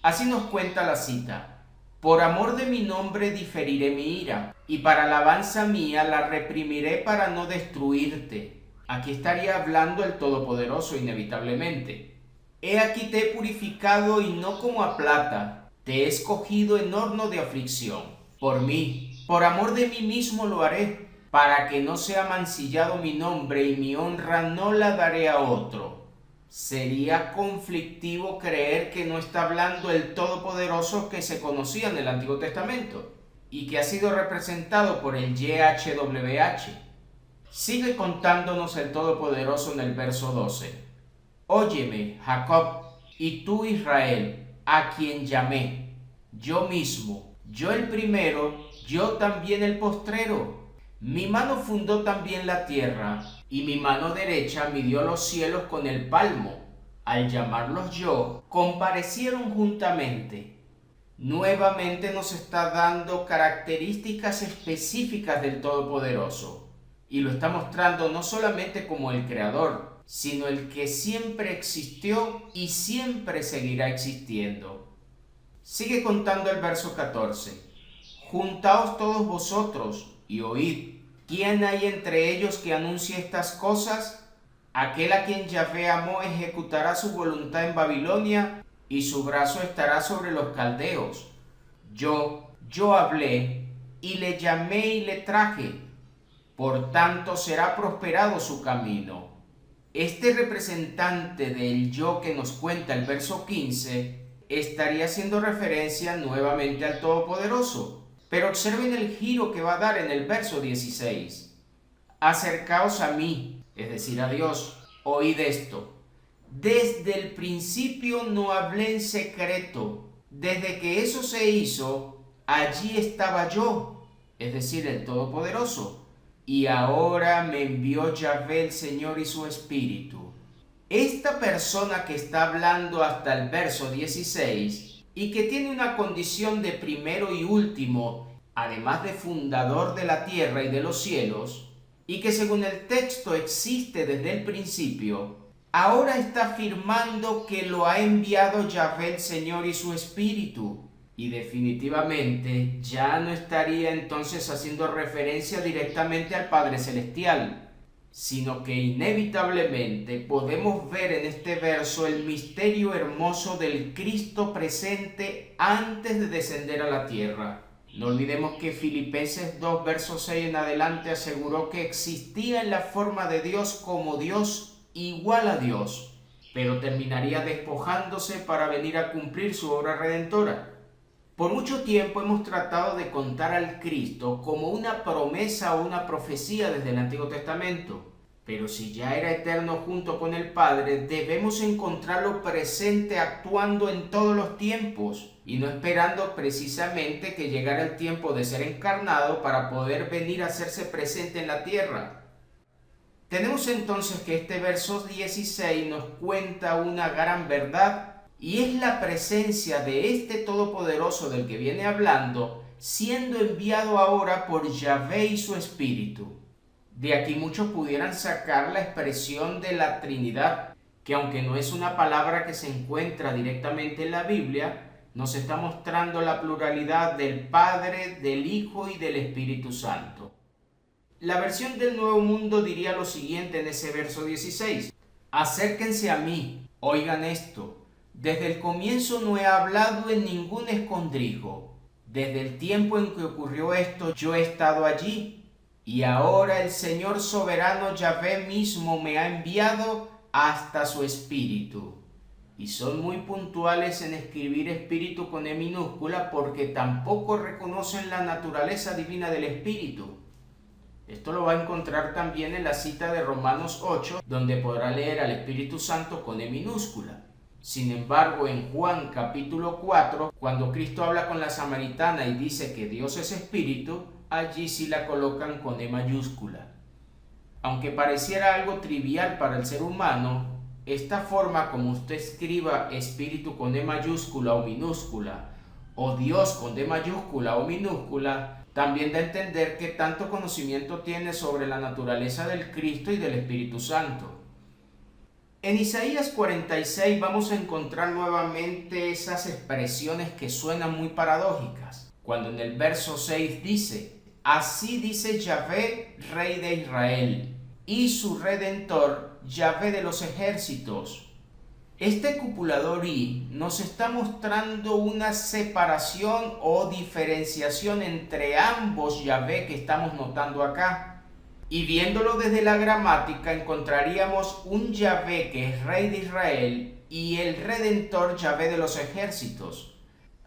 Así nos cuenta la cita: por amor de mi nombre diferiré mi ira, y para alabanza mía la reprimiré para no destruirte. Aquí estaría hablando el Todopoderoso inevitablemente. He aquí te he purificado y no como a plata, te he escogido en horno de aflicción. Por mí, por amor de mí mismo lo haré, para que no sea mancillado mi nombre y mi honra no la daré a otro. Sería conflictivo creer que no está hablando el Todopoderoso que se conocía en el Antiguo Testamento y que ha sido representado por el YHWH. Sigue contándonos el Todopoderoso en el verso 12. Óyeme, Jacob, y tú, Israel, a quien llamé, yo mismo, yo el primero, yo también el postrero. Mi mano fundó también la tierra, y mi mano derecha midió los cielos con el palmo. Al llamarlos yo, comparecieron juntamente. Nuevamente nos está dando características específicas del Todopoderoso, y lo está mostrando no solamente como el Creador, sino el que siempre existió y siempre seguirá existiendo. Sigue contando el verso 14. Juntaos todos vosotros y oíd. ¿Quién hay entre ellos que anuncie estas cosas? Aquel a quien Yahvé amó ejecutará su voluntad en Babilonia, y su brazo estará sobre los caldeos. Yo hablé, y le llamé y le traje. Por tanto será prosperado su camino. Este representante del yo que nos cuenta el verso 15 estaría haciendo referencia nuevamente al Todopoderoso. Pero observen el giro que va a dar en el verso 16. Acercaos a mí, es decir, a Dios, oíd esto. Desde el principio no hablé en secreto. Desde que eso se hizo, allí estaba yo, es decir, el Todopoderoso. Y ahora me envió Yahvé el Señor y su Espíritu. Esta persona que está hablando hasta el verso 16 y que tiene una condición de primero y último, además de fundador de la tierra y de los cielos, y que según el texto existe desde el principio, ahora está afirmando que lo ha enviado Yahvé el Señor y su Espíritu. Y definitivamente ya no estaría entonces haciendo referencia directamente al Padre Celestial, sino que inevitablemente podemos ver en este verso el misterio hermoso del Cristo presente antes de descender a la tierra. No olvidemos que Filipenses 2, verso 6 en adelante aseguró que existía en la forma de Dios como Dios, igual a Dios, pero terminaría despojándose para venir a cumplir su obra redentora. Por mucho tiempo hemos tratado de contar al Cristo como una promesa o una profecía desde el Antiguo Testamento, pero si ya era eterno junto con el Padre, debemos encontrarlo presente actuando en todos los tiempos y no esperando precisamente que llegara el tiempo de ser encarnado para poder venir a hacerse presente en la tierra. Tenemos entonces que este verso 16 nos cuenta una gran verdad, y es la presencia de este Todopoderoso del que viene hablando, siendo enviado ahora por Yahvé y su Espíritu. De aquí muchos pudieran sacar la expresión de la Trinidad, que aunque no es una palabra que se encuentra directamente en la Biblia, nos está mostrando la pluralidad del Padre, del Hijo y del Espíritu Santo. La versión del Nuevo Mundo diría lo siguiente en ese verso 16. Acérquense a mí, oigan esto. Desde el comienzo no he hablado en ningún escondrijo. Desde el tiempo en que ocurrió esto, yo he estado allí. Y ahora el Señor soberano Yahvé mismo me ha enviado hasta su espíritu. Y son muy puntuales en escribir espíritu con E minúscula porque tampoco reconocen la naturaleza divina del espíritu. Esto lo va a encontrar también en la cita de Romanos 8, donde podrá leer al Espíritu Santo con E minúscula. Sin embargo, en Juan capítulo 4, cuando Cristo habla con la samaritana y dice que Dios es espíritu, allí sí la colocan con E mayúscula. Aunque pareciera algo trivial para el ser humano, esta forma como usted escriba espíritu con E mayúscula o minúscula, o Dios con D mayúscula o minúscula, también da a entender que tanto conocimiento tiene sobre la naturaleza del Cristo y del Espíritu Santo. En Isaías 46 vamos a encontrar nuevamente esas expresiones que suenan muy paradójicas, cuando en el verso 6 dice: así dice Yahvé, Rey de Israel, y su Redentor, Yahvé de los ejércitos. Este copulador I nos está mostrando una separación o diferenciación entre ambos Yahvé que estamos notando acá. Y viéndolo desde la gramática encontraríamos un Yahvé que es Rey de Israel y el Redentor Yahvé de los ejércitos.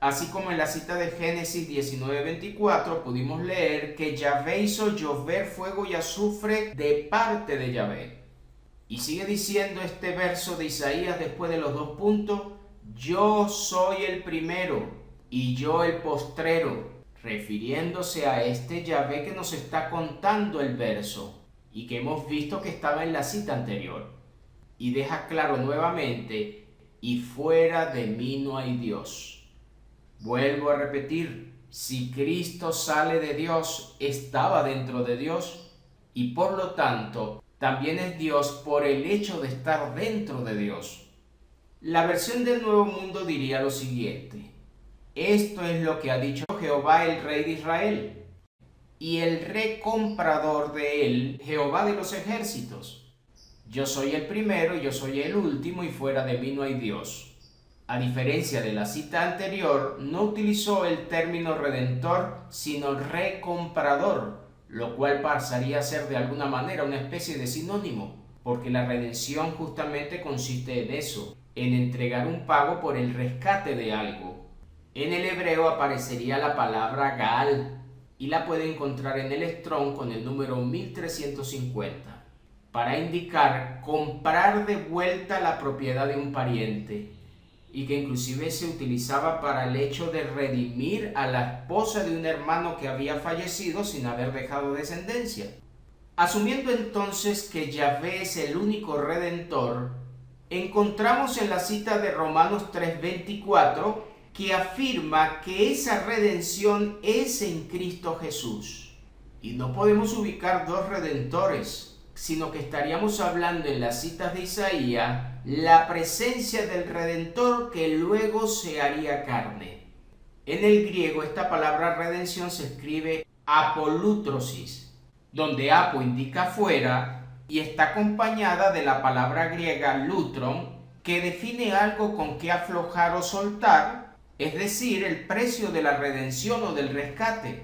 Así como en la cita de Génesis 19:24 pudimos leer que Yahvé hizo llover fuego y azufre de parte de Yahvé. Y sigue diciendo este verso de Isaías después de los 2 puntos: yo soy el primero y yo el postrero, refiriéndose a este Yahvé que nos está contando el verso y que hemos visto que estaba en la cita anterior. Y deja claro nuevamente: y fuera de mí no hay Dios. Vuelvo a repetir, si Cristo sale de Dios, estaba dentro de Dios y por lo tanto también es Dios por el hecho de estar dentro de Dios. La versión del Nuevo Mundo diría lo siguiente: esto es lo que ha dicho Jehová, el Rey de Israel, y el recomprador de él, Jehová de los ejércitos. Yo soy el primero y yo soy el último, y fuera de mí no hay Dios. A diferencia de la cita anterior, no utilizó el término redentor, sino recomprador, lo cual pasaría a ser de alguna manera una especie de sinónimo, porque la redención justamente consiste en eso, en entregar un pago por el rescate de algo. En el hebreo aparecería la palabra Gaal, y la puede encontrar en el Strong con el número 1350, para indicar comprar de vuelta la propiedad de un pariente, y que inclusive se utilizaba para el hecho de redimir a la esposa de un hermano que había fallecido sin haber dejado descendencia. Asumiendo entonces que Yahvé es el único redentor, encontramos en la cita de Romanos 3:24 que afirma que esa redención es en Cristo Jesús. Y no podemos ubicar dos redentores, sino que estaríamos hablando en las citas de Isaías la presencia del Redentor que luego se haría carne. En el griego esta palabra redención se escribe apolútrosis, donde apo indica fuera y está acompañada de la palabra griega lutron, que define algo con que aflojar o soltar, es decir, el precio de la redención o del rescate,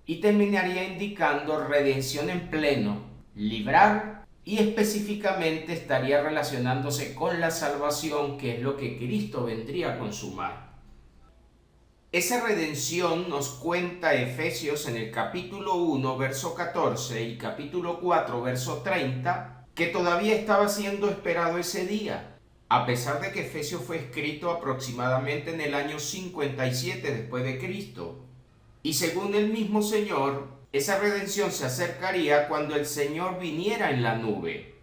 y terminaría indicando redención en pleno, librar, y específicamente estaría relacionándose con la salvación, que es lo que Cristo vendría a consumar. Esa redención nos cuenta Efesios en el capítulo 1, verso 14 y capítulo 4, verso 30, que todavía estaba siendo esperado ese día, a pesar de que Efesios fue escrito aproximadamente en el año 57 después de Cristo. Y según el mismo Señor, esa redención se acercaría cuando el Señor viniera en la nube.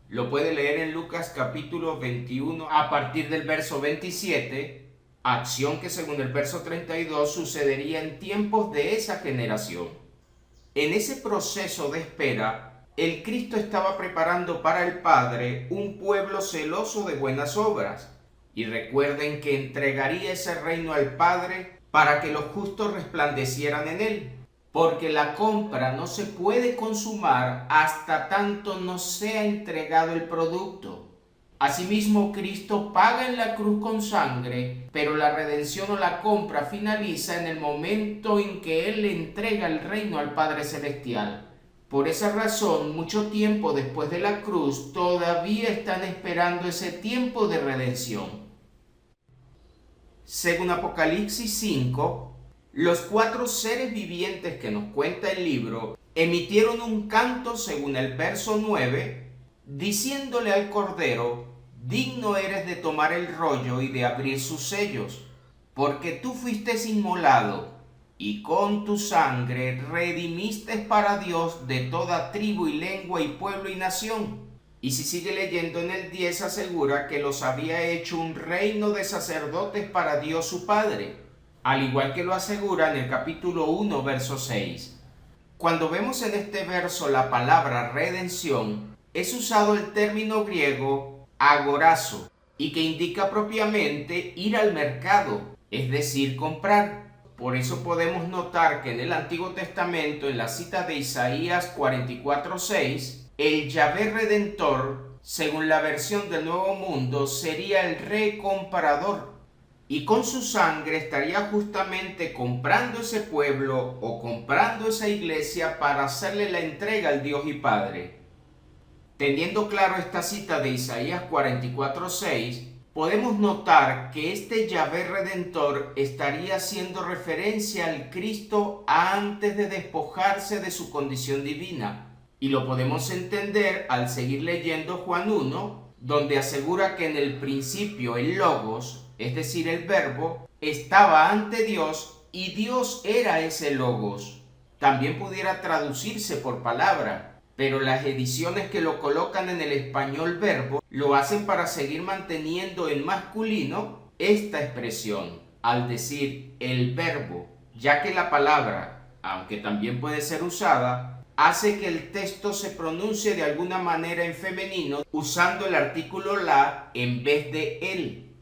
Lo puede leer en Lucas capítulo 21 a partir del verso 27, acción que según el verso 32 sucedería en tiempos de esa generación. En ese proceso de espera, el Cristo estaba preparando para el Padre un pueblo celoso de buenas obras. Y recuerden que entregaría ese reino al Padre para que los justos resplandecieran en él. Porque la compra no se puede consumar hasta tanto no sea entregado el producto. Asimismo, Cristo paga en la cruz con sangre, pero la redención o la compra finaliza en el momento en que Él le entrega el reino al Padre Celestial. Por esa razón, mucho tiempo después de la cruz, todavía están esperando ese tiempo de redención. Según Apocalipsis 5, los 4 seres vivientes que nos cuenta el libro emitieron un canto según el verso 9, diciéndole al Cordero: digno eres de tomar el rollo y de abrir sus sellos, porque tú fuiste inmolado, y con tu sangre redimiste para Dios de toda tribu y lengua y pueblo y nación. Y si sigue leyendo en el 10 asegura que los había hecho un reino de sacerdotes para Dios su Padre, al igual que lo asegura en el capítulo 1 verso 6. Cuando vemos en este verso la palabra redención, es usado el término griego agorazo, y que indica propiamente ir al mercado, es decir, comprar. Por eso podemos notar que en el Antiguo Testamento, en la cita de Isaías 44:6, el Yahvé Redentor, según la versión del Nuevo Mundo, sería el Rey comprador, y con su sangre estaría justamente comprando ese pueblo o comprando esa iglesia para hacerle la entrega al Dios y Padre. Teniendo claro esta cita de Isaías 44:6, podemos notar que este Yahvé Redentor estaría haciendo referencia al Cristo antes de despojarse de su condición divina. Y lo podemos entender al seguir leyendo Juan 1, donde asegura que en el principio el Logos, es decir, el Verbo, estaba ante Dios y Dios era ese Logos. También pudiera traducirse por palabra, pero las ediciones que lo colocan en el español verbo lo hacen para seguir manteniendo en masculino esta expresión, al decir el verbo, ya que la palabra, aunque también puede ser usada, hace que el texto se pronuncie de alguna manera en femenino usando el artículo la en vez de él.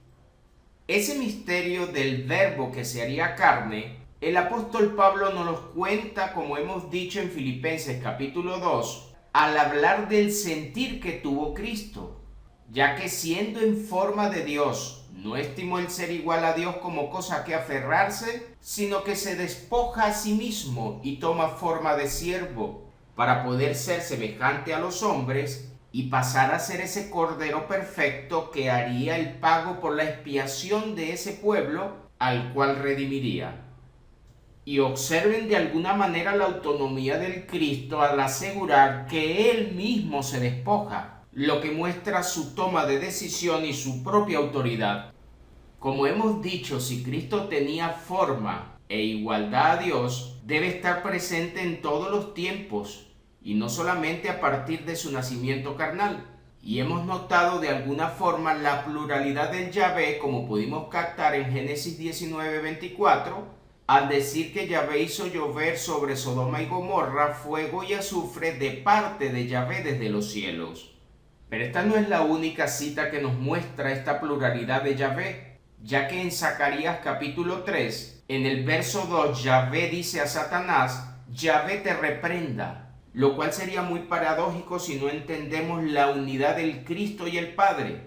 Ese misterio del verbo que se haría carne, el apóstol Pablo nos lo cuenta, como hemos dicho en Filipenses capítulo 2, al hablar del sentir que tuvo Cristo, ya que siendo en forma de Dios, no estimó el ser igual a Dios como cosa que aferrarse, sino que se despoja a sí mismo y toma forma de siervo, para poder ser semejante a los hombres y pasar a ser ese Cordero perfecto que haría el pago por la expiación de ese pueblo al cual redimiría. Y observen de alguna manera la autonomía del Cristo al asegurar que Él mismo se despoja, lo que muestra su toma de decisión y su propia autoridad. Como hemos dicho, si Cristo tenía forma e igualdad a Dios, debe estar presente en todos los tiempos, y no solamente a partir de su nacimiento carnal. Y hemos notado de alguna forma la pluralidad del Yahvé, como pudimos captar en Génesis 19:24, al decir que Yahvé hizo llover sobre Sodoma y Gomorra fuego y azufre de parte de Yahvé desde los cielos. Pero esta no es la única cita que nos muestra esta pluralidad de Yahvé, ya que en Zacarías capítulo 3, en el verso 2, Yahvé dice a Satanás: Yahvé te reprenda, lo cual sería muy paradójico si no entendemos la unidad del Cristo y el Padre.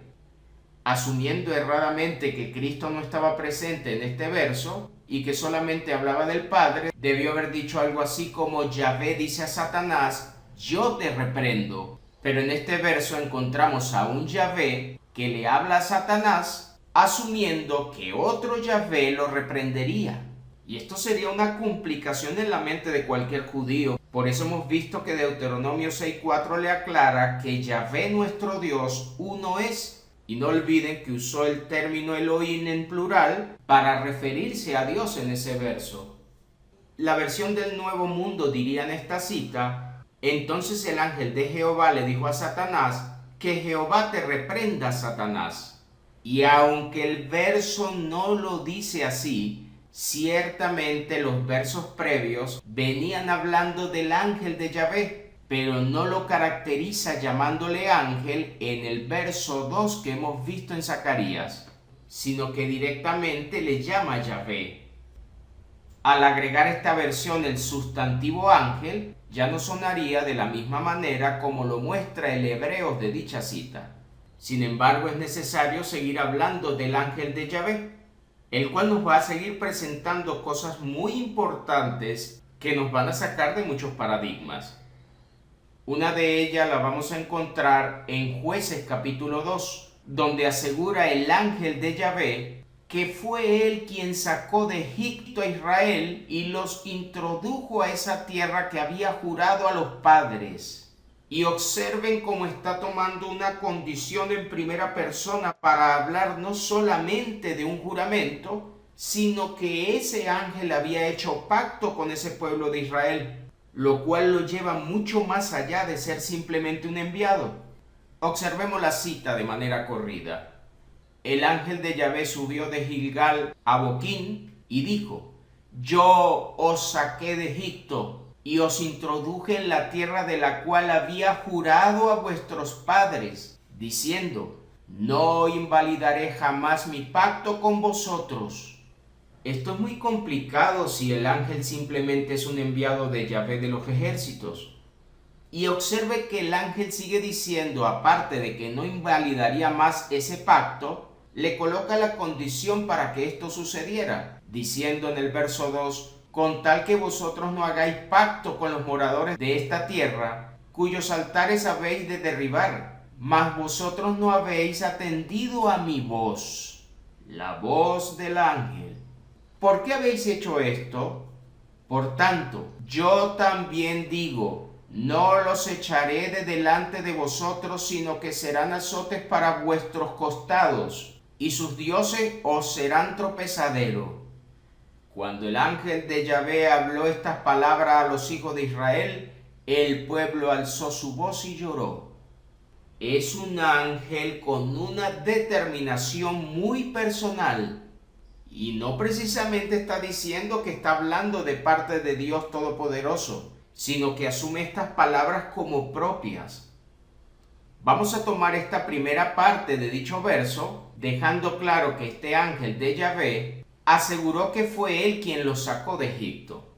Asumiendo erradamente que Cristo no estaba presente en este verso y que solamente hablaba del Padre, debió haber dicho algo así como: Yahvé dice a Satanás, yo te reprendo. Pero en este verso encontramos a un Yahvé que le habla a Satanás, asumiendo que otro Yahvé lo reprendería. Y esto sería una complicación en la mente de cualquier judío. Por eso hemos visto que Deuteronomio 6:4 le aclara que Yahvé nuestro Dios uno es. Y no olviden que usó el término Elohim en plural para referirse a Dios en ese verso. La versión del Nuevo Mundo diría en esta cita: entonces el ángel de Jehová le dijo a Satanás, que Jehová te reprenda, Satanás. Y aunque el verso no lo dice así, ciertamente los versos previos venían hablando del ángel de Yahvé, pero no lo caracteriza llamándole ángel en el verso 2 que hemos visto en Zacarías, sino que directamente le llama Yahvé. Al agregar esta versión el sustantivo ángel, ya no sonaría de la misma manera como lo muestra el Hebreos de dicha cita. Sin embargo, es necesario seguir hablando del ángel de Yahvé, el cual nos va a seguir presentando cosas muy importantes que nos van a sacar de muchos paradigmas. Una de ellas la vamos a encontrar en Jueces capítulo 2, donde asegura el ángel de Yahvé que fue él quien sacó de Egipto a Israel y los introdujo a esa tierra que había jurado a los padres. Y observen cómo está tomando una condición en primera persona para hablar no solamente de un juramento, sino que ese ángel había hecho pacto con ese pueblo de Israel, lo cual lo lleva mucho más allá de ser simplemente un enviado. Observemos la cita de manera corrida. El ángel de Yahvé subió de Gilgal a Boquín y dijo: Yo os saqué de Egipto y os introduje en la tierra de la cual había jurado a vuestros padres, diciendo: No invalidaré jamás mi pacto con vosotros. Esto es muy complicado si el ángel simplemente es un enviado de Yahvé de los ejércitos. Y observe que el ángel sigue diciendo, aparte de que no invalidaría más ese pacto, le coloca la condición para que esto sucediera, diciendo en el verso 2, con tal que vosotros no hagáis pacto con los moradores de esta tierra, cuyos altares habéis de derribar, mas vosotros no habéis atendido a mi voz, la voz del ángel. ¿Por qué habéis hecho esto? Por tanto, yo también digo, no los echaré de delante de vosotros, sino que serán azotes para vuestros costados, y sus dioses os serán tropezadero. Cuando el ángel de Yahvé habló estas palabras a los hijos de Israel, el pueblo alzó su voz y lloró. Es un ángel con una determinación muy personal. Y no precisamente está diciendo que está hablando de parte de Dios Todopoderoso, sino que asume estas palabras como propias. Vamos a tomar esta primera parte de dicho verso, dejando claro que este ángel de Yahvé aseguró que fue él quien los sacó de Egipto.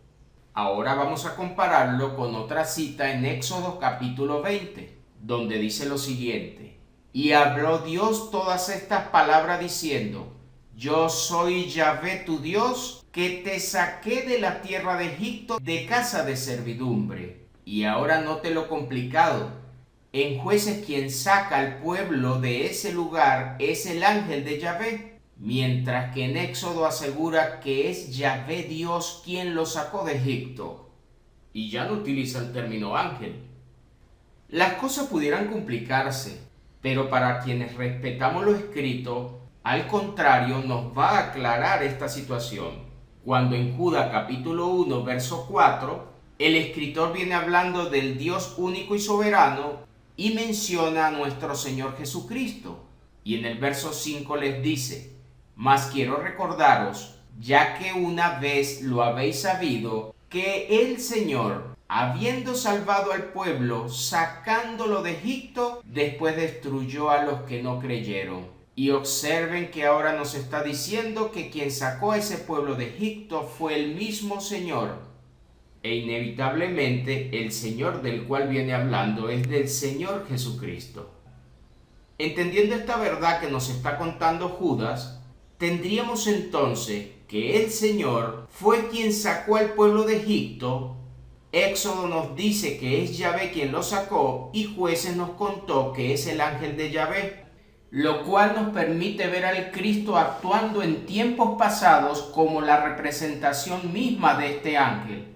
Ahora vamos a compararlo con otra cita en Éxodo capítulo 20, donde dice lo siguiente: Y habló Dios todas estas palabras diciendo: Yo soy Yahvé tu Dios, que te saqué de la tierra de Egipto, de casa de servidumbre. Y ahora note lo complicado. En Jueces quien saca al pueblo de ese lugar es el ángel de Yahvé, mientras que en Éxodo asegura que es Yahvé Dios quien lo sacó de Egipto. Y ya no utiliza el término ángel. Las cosas pudieran complicarse, pero para quienes respetamos lo escrito, al contrario, nos va a aclarar esta situación. Cuando en Judas capítulo 1, verso 4, el escritor viene hablando del Dios único y soberano y menciona a nuestro Señor Jesucristo. Y en el verso 5 les dice: Mas quiero recordaros, ya que una vez lo habéis sabido, que el Señor, habiendo salvado al pueblo, sacándolo de Egipto, después destruyó a los que no creyeron. Y observen que ahora nos está diciendo que quien sacó a ese pueblo de Egipto fue el mismo Señor. E inevitablemente el Señor del cual viene hablando es del Señor Jesucristo. Entendiendo esta verdad que nos está contando Judas, tendríamos entonces que el Señor fue quien sacó al pueblo de Egipto. Éxodo nos dice que es Yahvé quien lo sacó y Jueces nos contó que es el ángel de Yahvé, lo cual nos permite ver al Cristo actuando en tiempos pasados como la representación misma de este ángel.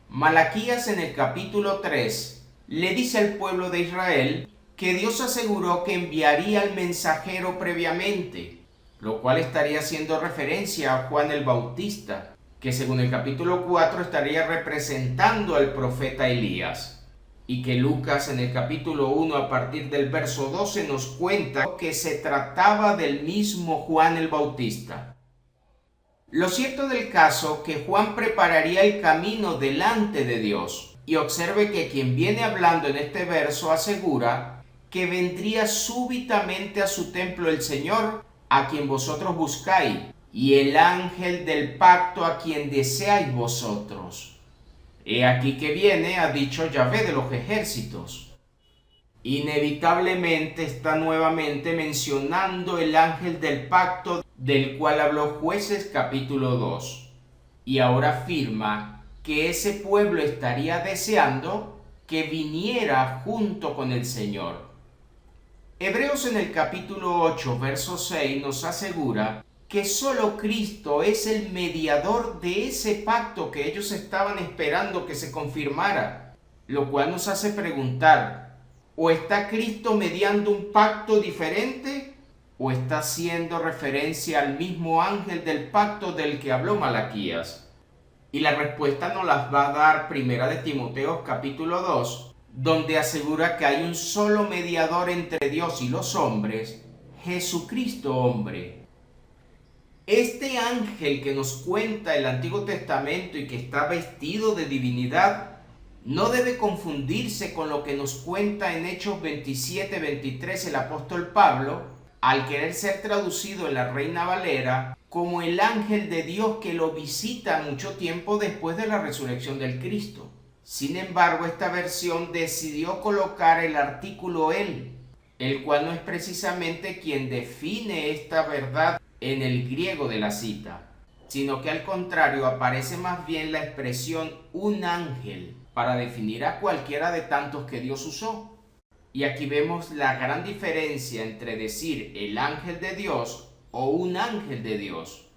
Malaquías en el capítulo 3 le dice al pueblo de Israel que Dios aseguró que enviaría al mensajero previamente, lo cual estaría haciendo referencia a Juan el Bautista, que según el capítulo 4 estaría representando al profeta Elías. Y que Lucas en el capítulo 1 a partir del verso 12 nos cuenta que se trataba del mismo Juan el Bautista. Lo cierto del caso que Juan prepararía el camino delante de Dios. Y observe que quien viene hablando en este verso asegura que vendría súbitamente a su templo el Señor, a quien vosotros buscáis, y el ángel del pacto a quien deseáis vosotros. He aquí que viene, ha dicho Yahvé de los ejércitos. Inevitablemente está nuevamente mencionando el ángel del pacto del cual habló Jueces capítulo 2. Y ahora afirma que ese pueblo estaría deseando que viniera junto con el Señor. Hebreos en el capítulo 8, verso 6 nos asegura que solo Cristo es el mediador de ese pacto que ellos estaban esperando que se confirmara, lo cual nos hace preguntar, ¿o está Cristo mediando un pacto diferente o está haciendo referencia al mismo ángel del pacto del que habló Malaquías? Y la respuesta nos las va a dar Primera de Timoteo capítulo 2, donde asegura que hay un solo mediador entre Dios y los hombres, Jesucristo hombre. Este ángel que nos cuenta el Antiguo Testamento y que está vestido de divinidad, no debe confundirse con lo que nos cuenta en Hechos 27-23 el apóstol Pablo, al querer ser traducido en la Reina Valera como el ángel de Dios que lo visita mucho tiempo después de la resurrección del Cristo. Sin embargo, esta versión decidió colocar el artículo él, el cual no es precisamente quien define esta verdad en el griego de la cita, sino que al contrario aparece más bien la expresión un ángel para definir a cualquiera de tantos que Dios usó. Y aquí vemos la gran diferencia entre decir el ángel de Dios o un ángel de Dios.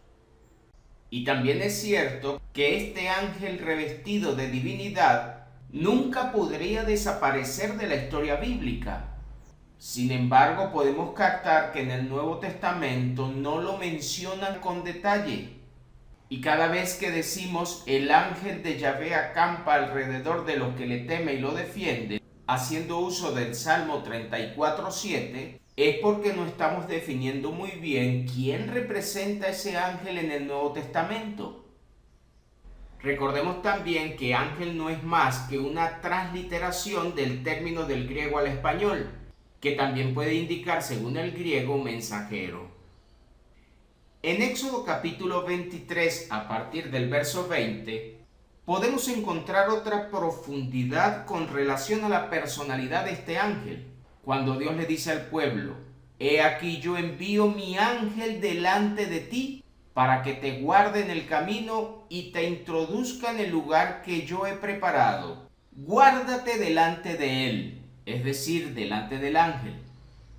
Y también es cierto que este ángel revestido de divinidad nunca podría desaparecer de la historia bíblica. Sin embargo, podemos captar que en el Nuevo Testamento no lo mencionan con detalle. Y cada vez que decimos el ángel de Yahvé acampa alrededor de los que le teme y lo defiende, haciendo uso del Salmo 34:7, es porque no estamos definiendo muy bien quién representa ese ángel en el Nuevo Testamento. Recordemos también que ángel no es más que una transliteración del término del griego al español, que también puede indicar, según el griego, mensajero. En Éxodo capítulo 23, a partir del verso 20, podemos encontrar otra profundidad con relación a la personalidad de este ángel. Cuando Dios le dice al pueblo, he aquí yo envío mi ángel delante de ti para que te guarde en el camino y te introduzca en el lugar que yo he preparado. Guárdate delante de él, es decir, delante del ángel,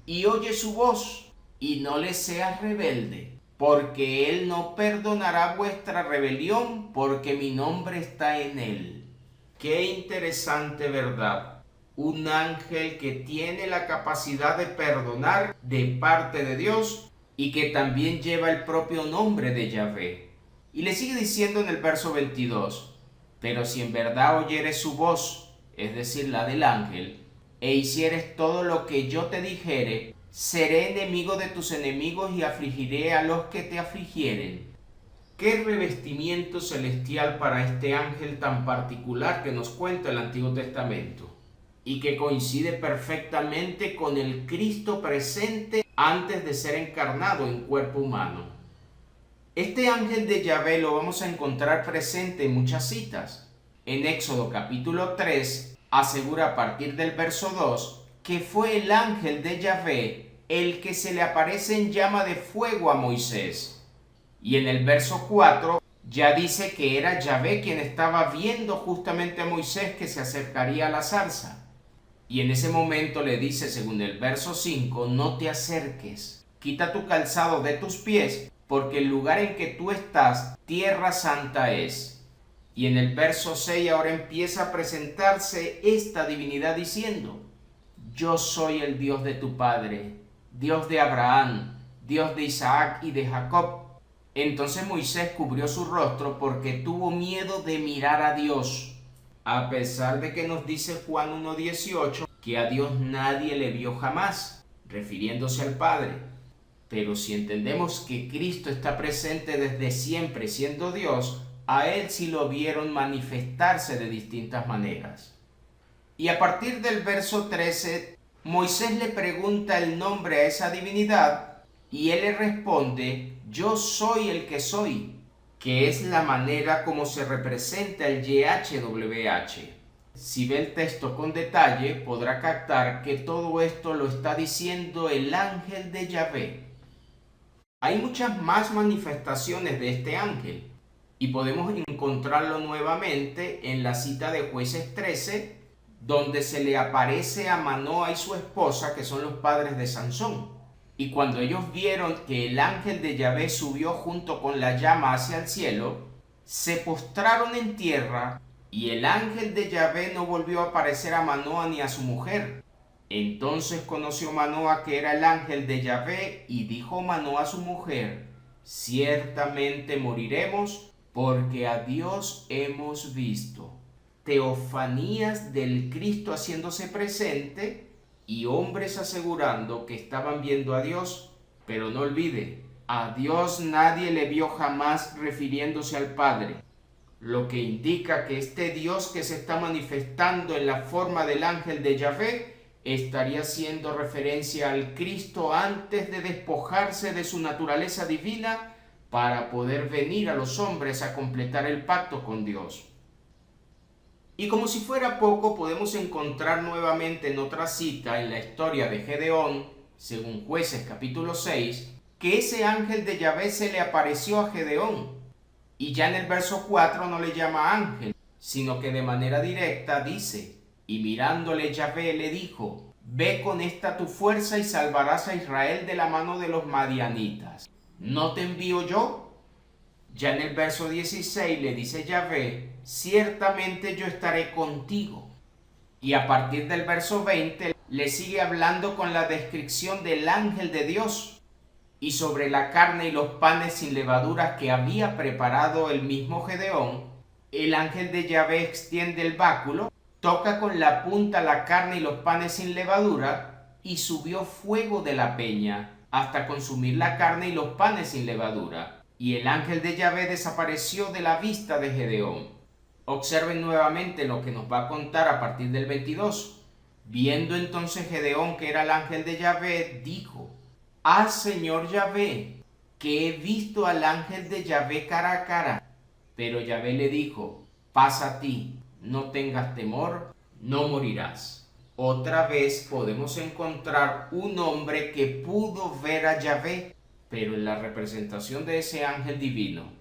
y oye su voz, y no le seas rebelde, porque él no perdonará vuestra rebelión, porque mi nombre está en él. Qué interesante verdad. Un ángel que tiene la capacidad de perdonar de parte de Dios y que también lleva el propio nombre de Yahvé. Y le sigue diciendo en el verso 22, pero si en verdad oyeres su voz, es decir, la del ángel, e hicieres todo lo que yo te dijere, seré enemigo de tus enemigos y afligiré a los que te afligieren. Qué revestimiento celestial para este ángel tan particular que nos cuenta el Antiguo Testamento y que coincide perfectamente con el Cristo presente antes de ser encarnado en cuerpo humano. Este ángel de Yahvé lo vamos a encontrar presente en muchas citas. En Éxodo capítulo 3 asegura a partir del verso 2 que fue el ángel de Yahvé el que se le aparece en llama de fuego a Moisés. Y en el verso 4 ya dice que era Yahvé quien estaba viendo justamente a Moisés que se acercaría a la zarza. Y en ese momento le dice, según el verso 5, no te acerques, quita tu calzado de tus pies, porque el lugar en que tú estás, tierra santa es. Y en el verso 6 ahora empieza a presentarse esta divinidad diciendo, yo soy el Dios de tu padre, Dios de Abraham, Dios de Isaac y de Jacob. Entonces Moisés cubrió su rostro porque tuvo miedo de mirar a Dios. A pesar de que nos dice Juan 1:18 que a Dios nadie le vio jamás, refiriéndose al Padre. Pero si entendemos que Cristo está presente desde siempre siendo Dios, a Él sí lo vieron manifestarse de distintas maneras. Y a partir del verso 13, Moisés le pregunta el nombre a esa divinidad y Él le responde, yo soy el que soy, que es la manera como se representa el YHWH. Si ve el texto con detalle, podrá captar que todo esto lo está diciendo el ángel de Yahvé. Hay muchas más manifestaciones de este ángel y podemos encontrarlo nuevamente en la cita de Jueces 13, donde se le aparece a Manoa y su esposa, que son los padres de Sansón. Y cuando ellos vieron que el ángel de Yahvé subió junto con la llama hacia el cielo, se postraron en tierra, y el ángel de Yahvé no volvió a aparecer a Manoa ni a su mujer. Entonces conoció Manoa que era el ángel de Yahvé, y dijo Manoa a su mujer: ciertamente moriremos, porque a Dios hemos visto. Teofanías del Cristo haciéndose presente y hombres asegurando que estaban viendo a Dios. Pero no olvide, a Dios nadie le vio jamás refiriéndose al Padre, lo que indica que este Dios que se está manifestando en la forma del ángel de Yahvé estaría haciendo referencia al Cristo antes de despojarse de su naturaleza divina para poder venir a los hombres a completar el pacto con Dios. Y como si fuera poco, podemos encontrar nuevamente en otra cita en la historia de Gedeón, según Jueces capítulo 6, que ese ángel de Yahvé se le apareció a Gedeón. Y ya en el verso 4 no le llama ángel, sino que de manera directa dice: y mirándole Yahvé le dijo: ve con esta tu fuerza y salvarás a Israel de la mano de los madianitas. ¿No te envío yo? Ya en el verso 16 le dice Yahvé: ciertamente yo estaré contigo. Y a partir del verso 20 le sigue hablando con la descripción del ángel de Dios y sobre la carne y los panes sin levaduras que había preparado el mismo Gedeón. El ángel de Yahvé extiende el báculo, toca con la punta la carne y los panes sin levadura, y subió fuego de la peña hasta consumir la carne y los panes sin levadura. Y el ángel de Yahvé desapareció de la vista de Gedeón. Observen nuevamente lo que nos va a contar a partir del 22. Viendo entonces Gedeón que era el ángel de Yahvé, dijo: ah, Señor Yahvé, que he visto al ángel de Yahvé cara a cara. Pero Yahvé le dijo: pasa a ti, no tengas temor, no morirás. Otra vez podemos encontrar un hombre que pudo ver a Yahvé, pero en la representación de ese ángel divino.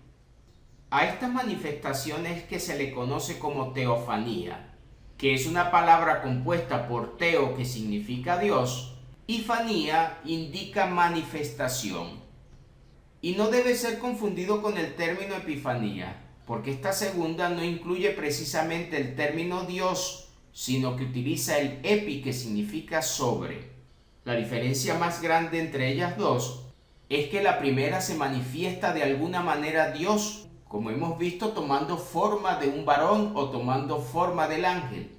A estas manifestaciones que se le conoce como teofanía, que es una palabra compuesta por teo, que significa Dios, y fanía indica manifestación. Y no debe ser confundido con el término epifanía, porque esta segunda no incluye precisamente el término Dios, sino que utiliza el epi, que significa sobre. La diferencia más grande entre ellas dos es que la primera se manifiesta de alguna manera Dios, como hemos visto, tomando forma de un varón o tomando forma del ángel,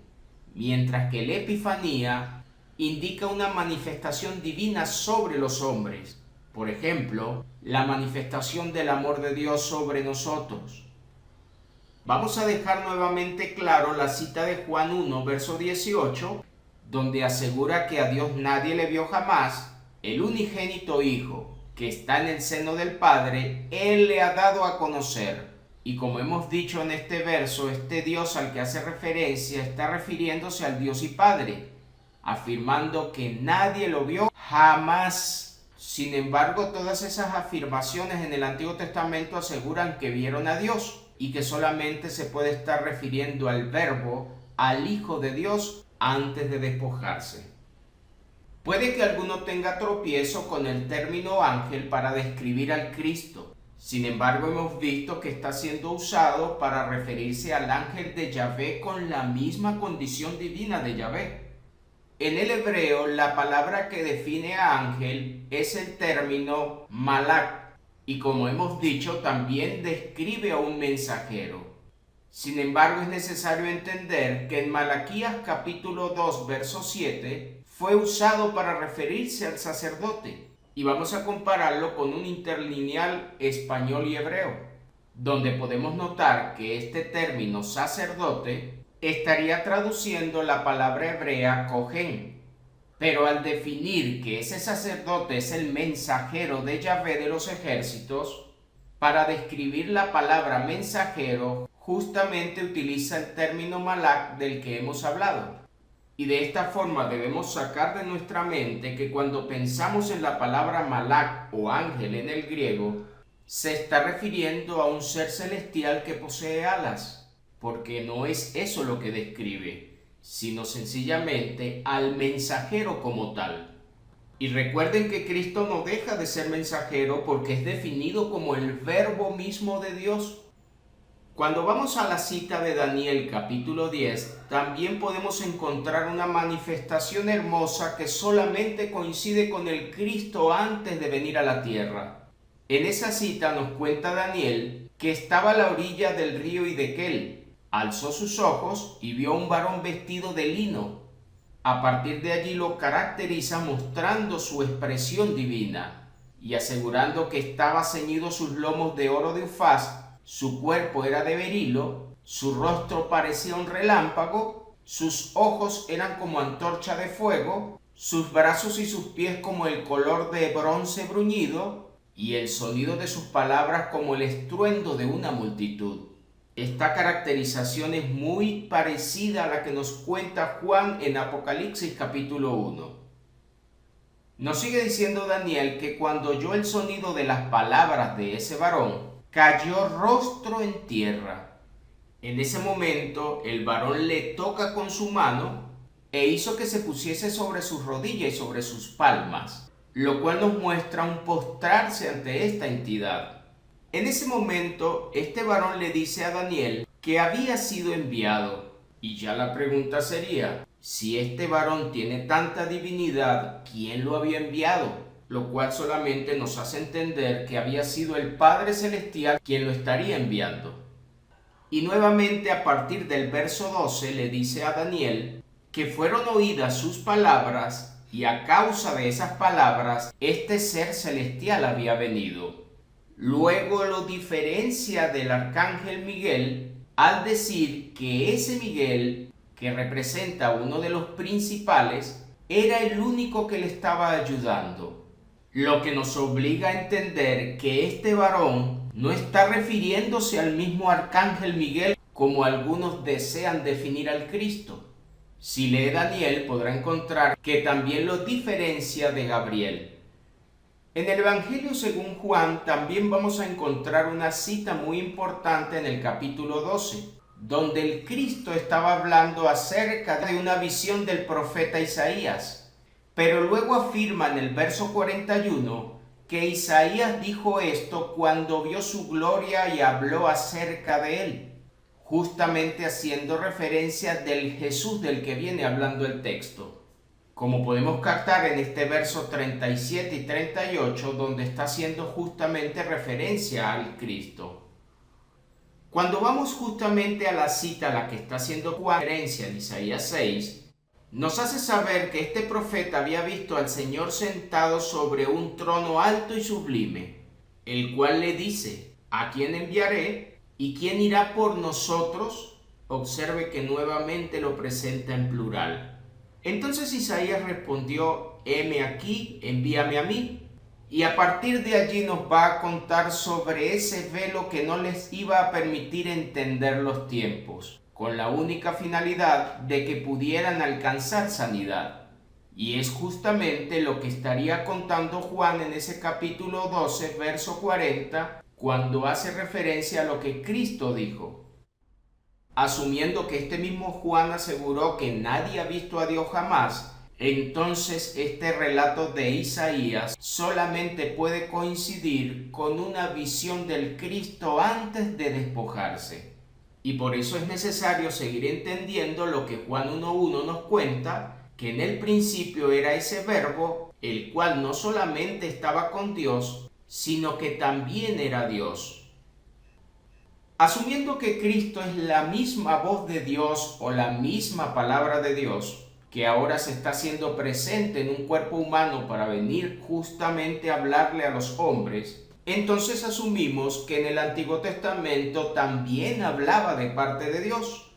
mientras que la epifanía indica una manifestación divina sobre los hombres. Por ejemplo, la manifestación del amor de Dios sobre nosotros. Vamos a dejar nuevamente claro la cita de Juan 1, verso 18, donde asegura que a Dios nadie le vio jamás, el unigénito Hijo, que está en el seno del Padre, Él le ha dado a conocer. Y como hemos dicho en este verso, este Dios al que hace referencia está refiriéndose al Dios y Padre, afirmando que nadie lo vio jamás. Sin embargo, todas esas afirmaciones en el Antiguo Testamento aseguran que vieron a Dios y que solamente se puede estar refiriendo al Verbo, al Hijo de Dios, antes de despojarse. Puede que alguno tenga tropiezo con el término ángel para describir al Cristo. Sin embargo, hemos visto que está siendo usado para referirse al ángel de Yahvé con la misma condición divina de Yahvé. En el hebreo, la palabra que define a ángel es el término malak, y como hemos dicho, también describe a un mensajero. Sin embargo, es necesario entender que en Malaquías capítulo 2, verso 7, fue usado para referirse al sacerdote, y vamos a compararlo con un interlineal español y hebreo, donde podemos notar que este término sacerdote estaría traduciendo la palabra hebrea cohen, pero al definir que ese sacerdote es el mensajero de Yahvé de los ejércitos, para describir la palabra mensajero justamente utiliza el término malak del que hemos hablado. Y de esta forma debemos sacar de nuestra mente que cuando pensamos en la palabra malak o ángel en el griego, se está refiriendo a un ser celestial que posee alas, porque no es eso lo que describe, sino sencillamente al mensajero como tal. Y recuerden que Cristo no deja de ser mensajero porque es definido como el verbo mismo de Dios. Cuando vamos a la cita de Daniel capítulo 10, también podemos encontrar una manifestación hermosa que solamente coincide con el Cristo antes de venir a la tierra. En esa cita nos cuenta Daniel que estaba a la orilla del río Hiddekel, alzó sus ojos y vio a un varón vestido de lino. A partir de allí lo caracteriza mostrando su expresión divina y asegurando que estaba ceñido sus lomos de oro de Ufaz, su cuerpo era de berilo, su rostro parecía un relámpago, sus ojos eran como antorcha de fuego, sus brazos y sus pies como el color de bronce bruñido y el sonido de sus palabras como el estruendo de una multitud. Esta caracterización es muy parecida a la que nos cuenta Juan en Apocalipsis capítulo 1. Nos sigue diciendo Daniel que cuando oyó el sonido de las palabras de ese varón, cayó rostro en tierra. En ese momento el varón le toca con su mano e hizo que se pusiese sobre sus rodillas y sobre sus palmas, lo cual nos muestra un postrarse ante esta entidad. En ese momento, este varón le dice a Daniel que había sido enviado. Y ya la pregunta sería, si este varón tiene tanta divinidad, ¿quién lo había enviado? Lo cual solamente nos hace entender que había sido el Padre Celestial quien lo estaría enviando. Y nuevamente a partir del verso 12 le dice a Daniel que fueron oídas sus palabras y a causa de esas palabras este ser celestial había venido. Luego lo diferencia del arcángel Miguel al decir que ese Miguel, que representa a uno de los principales, era el único que le estaba ayudando. Lo que nos obliga a entender que este varón no está refiriéndose al mismo arcángel Miguel como algunos desean definir al Cristo. Si lee Daniel podrá encontrar que también lo diferencia de Gabriel. En el Evangelio según Juan también vamos a encontrar una cita muy importante en el capítulo 12, donde el Cristo estaba hablando acerca de una visión del profeta Isaías, pero luego afirma en el verso 41 que Isaías dijo esto cuando vio su gloria y habló acerca de él, justamente haciendo referencia del Jesús del que viene hablando el texto, como podemos captar en este verso 37 y 38, donde está haciendo justamente referencia al Cristo. Cuando vamos justamente a la cita a la que está haciendo referencia en Isaías 6, nos hace saber que este profeta había visto al Señor sentado sobre un trono alto y sublime, el cual le dice, ¿a quién enviaré? ¿Y quién irá por nosotros? Observe que nuevamente lo presenta en plural. Entonces Isaías respondió, heme aquí, envíame a mí. Y a partir de allí nos va a contar sobre ese velo que no les iba a permitir entender los tiempos, con la única finalidad de que pudieran alcanzar sanidad. Y es justamente lo que estaría contando Juan en ese capítulo 12, verso 40, cuando hace referencia a lo que Cristo dijo. Asumiendo que este mismo Juan aseguró que nadie ha visto a Dios jamás, entonces este relato de Isaías solamente puede coincidir con una visión del Cristo antes de despojarse. Y por eso es necesario seguir entendiendo lo que Juan 1.1 nos cuenta, que en el principio era ese verbo, el cual no solamente estaba con Dios, sino que también era Dios. Asumiendo que Cristo es la misma voz de Dios o la misma palabra de Dios, que ahora se está haciendo presente en un cuerpo humano para venir justamente a hablarle a los hombres, entonces asumimos que en el Antiguo Testamento también hablaba de parte de Dios.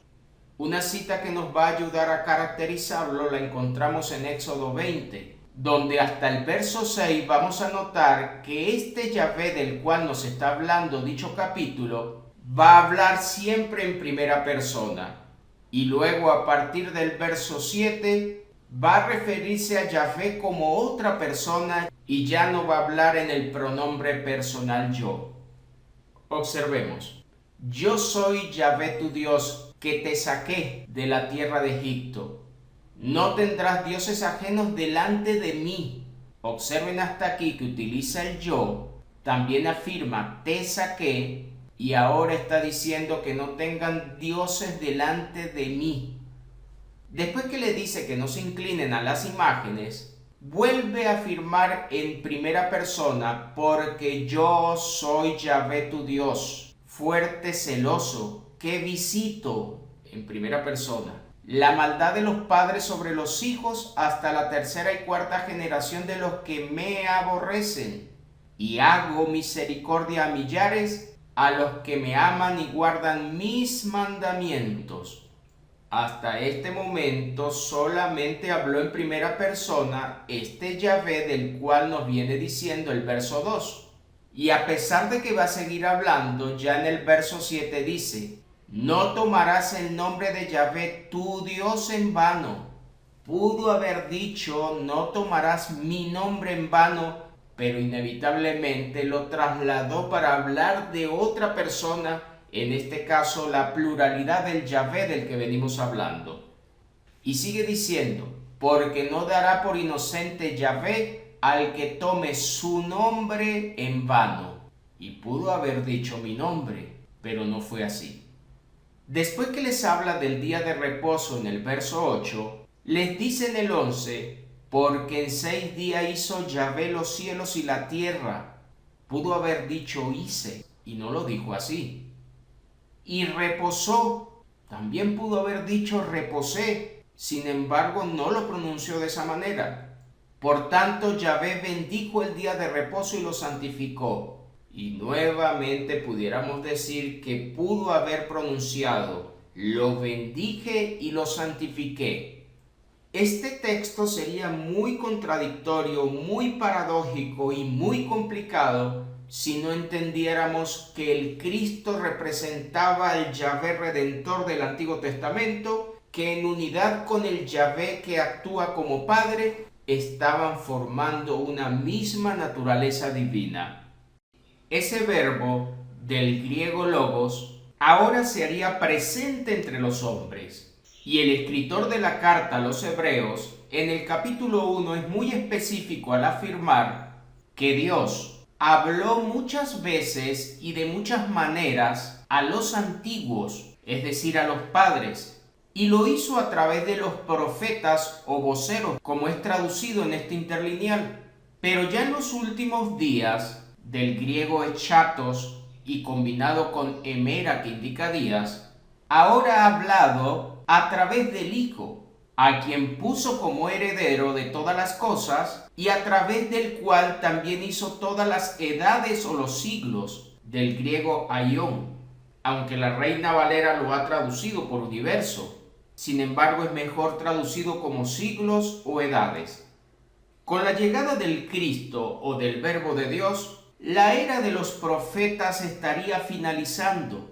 Una cita que nos va a ayudar a caracterizarlo la encontramos en Éxodo 20, donde hasta el verso 6 vamos a notar que este Yahvé del cual nos está hablando dicho capítulo va a hablar siempre en primera persona. Y luego a partir del verso 7 va a referirse a Yahvé como otra persona y ya no va a hablar en el pronombre personal yo. Observemos. Yo soy Yahvé tu Dios, que te saqué de la tierra de Egipto. No tendrás dioses ajenos delante de mí. Observen hasta aquí que utiliza el yo, también afirma te saqué y ahora está diciendo que no tengan dioses delante de mí. Después que le dice que no se inclinen a las imágenes, vuelve a afirmar en primera persona, porque yo soy Yahvé tu Dios, fuerte, celoso, que visito, en primera persona, la maldad de los padres sobre los hijos hasta la tercera y cuarta generación de los que me aborrecen, y hago misericordia a millares, a los que me aman y guardan mis mandamientos. Hasta este momento solamente habló en primera persona este Yahvé del cual nos viene diciendo el verso 2. Y a pesar de que va a seguir hablando, ya en el verso 7 dice, no tomarás el nombre de Yahvé tu Dios en vano. Pudo haber dicho, no tomarás mi nombre en vano, pero inevitablemente lo trasladó para hablar de otra persona, en este caso la pluralidad del Yahvé del que venimos hablando. Y sigue diciendo, porque no dará por inocente Yahvé al que tome su nombre en vano. Y pudo haber dicho mi nombre, pero no fue así. Después que les habla del día de reposo en el verso 8, les dice en el 11, porque en 6 días hizo Yahvé los cielos y la tierra. Pudo haber dicho hice, y no lo dijo así. Y reposó, también pudo haber dicho reposé, sin embargo no lo pronunció de esa manera. Por tanto, Yahvé bendijo el día de reposo y lo santificó. Y nuevamente pudiéramos decir que pudo haber pronunciado, lo bendije y lo santifiqué. Este texto sería muy contradictorio, muy paradójico y muy complicado si no entendiéramos que el Cristo representaba al Yahvé Redentor del Antiguo Testamento, que en unidad con el Yahvé que actúa como Padre, estaban formando una misma naturaleza divina. Ese verbo del griego logos ahora se haría presente entre los hombres, y el escritor de la carta a los Hebreos en el capítulo 1 es muy específico al afirmar que Dios habló muchas veces y de muchas maneras a los antiguos, es decir, a los padres, y lo hizo a través de los profetas o voceros, como es traducido en este interlineal. Pero ya en los últimos días, del griego echatos y combinado con emera que indica días, ahora ha hablado a través del Hijo, a quien puso como heredero de todas las cosas y a través del cual también hizo todas las edades o los siglos, del griego aion, aunque la Reina Valera lo ha traducido por universo, sin embargo es mejor traducido como siglos o edades. Con la llegada del Cristo o del Verbo de Dios, la era de los profetas estaría finalizando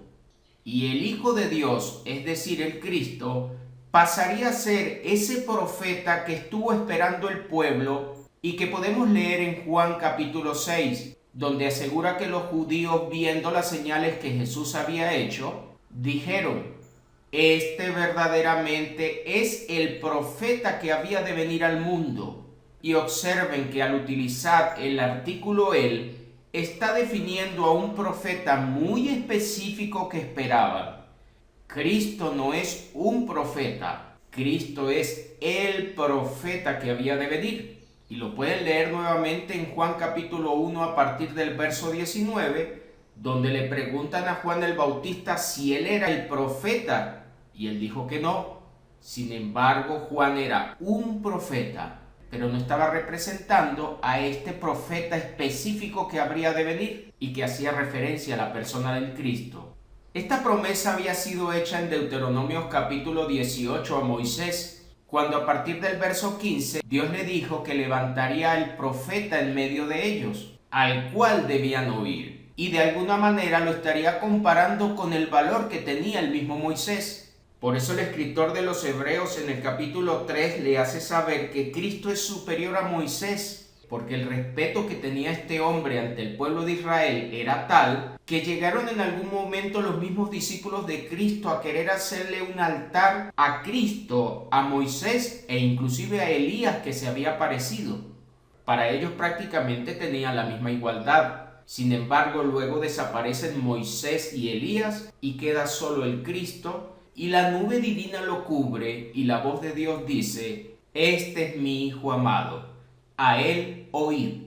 y el Hijo de Dios, es decir, el Cristo, pasaría a ser ese profeta que estuvo esperando el pueblo y que podemos leer en Juan capítulo 6, donde asegura que los judíos, viendo las señales que Jesús había hecho, dijeron, este verdaderamente es el profeta que había de venir al mundo. Y observen que al utilizar el artículo él, está definiendo a un profeta muy específico que esperaban. Cristo no es un profeta, Cristo es el profeta que había de venir. Y lo pueden leer nuevamente en Juan capítulo 1 a partir del verso 19, donde le preguntan a Juan el Bautista si él era el profeta, y él dijo que no. Sin embargo, Juan era un profeta, pero no estaba representando a este profeta específico que habría de venir y que hacía referencia a la persona del Cristo. Esta promesa había sido hecha en Deuteronomio capítulo 18 a Moisés, cuando a partir del verso 15 Dios le dijo que levantaría al profeta en medio de ellos, al cual debían oír, y de alguna manera lo estaría comparando con el valor que tenía el mismo Moisés. Por eso el escritor de los Hebreos en el capítulo 3 le hace saber que Cristo es superior a Moisés, porque el respeto que tenía este hombre ante el pueblo de Israel era tal que llegaron en algún momento los mismos discípulos de Cristo a querer hacerle un altar a Cristo, a Moisés e inclusive a Elías que se había aparecido. Para ellos prácticamente tenían la misma igualdad. Sin embargo, luego desaparecen Moisés y Elías y queda solo el Cristo, y la nube divina lo cubre y la voz de Dios dice: este es mi Hijo amado, a él oíd.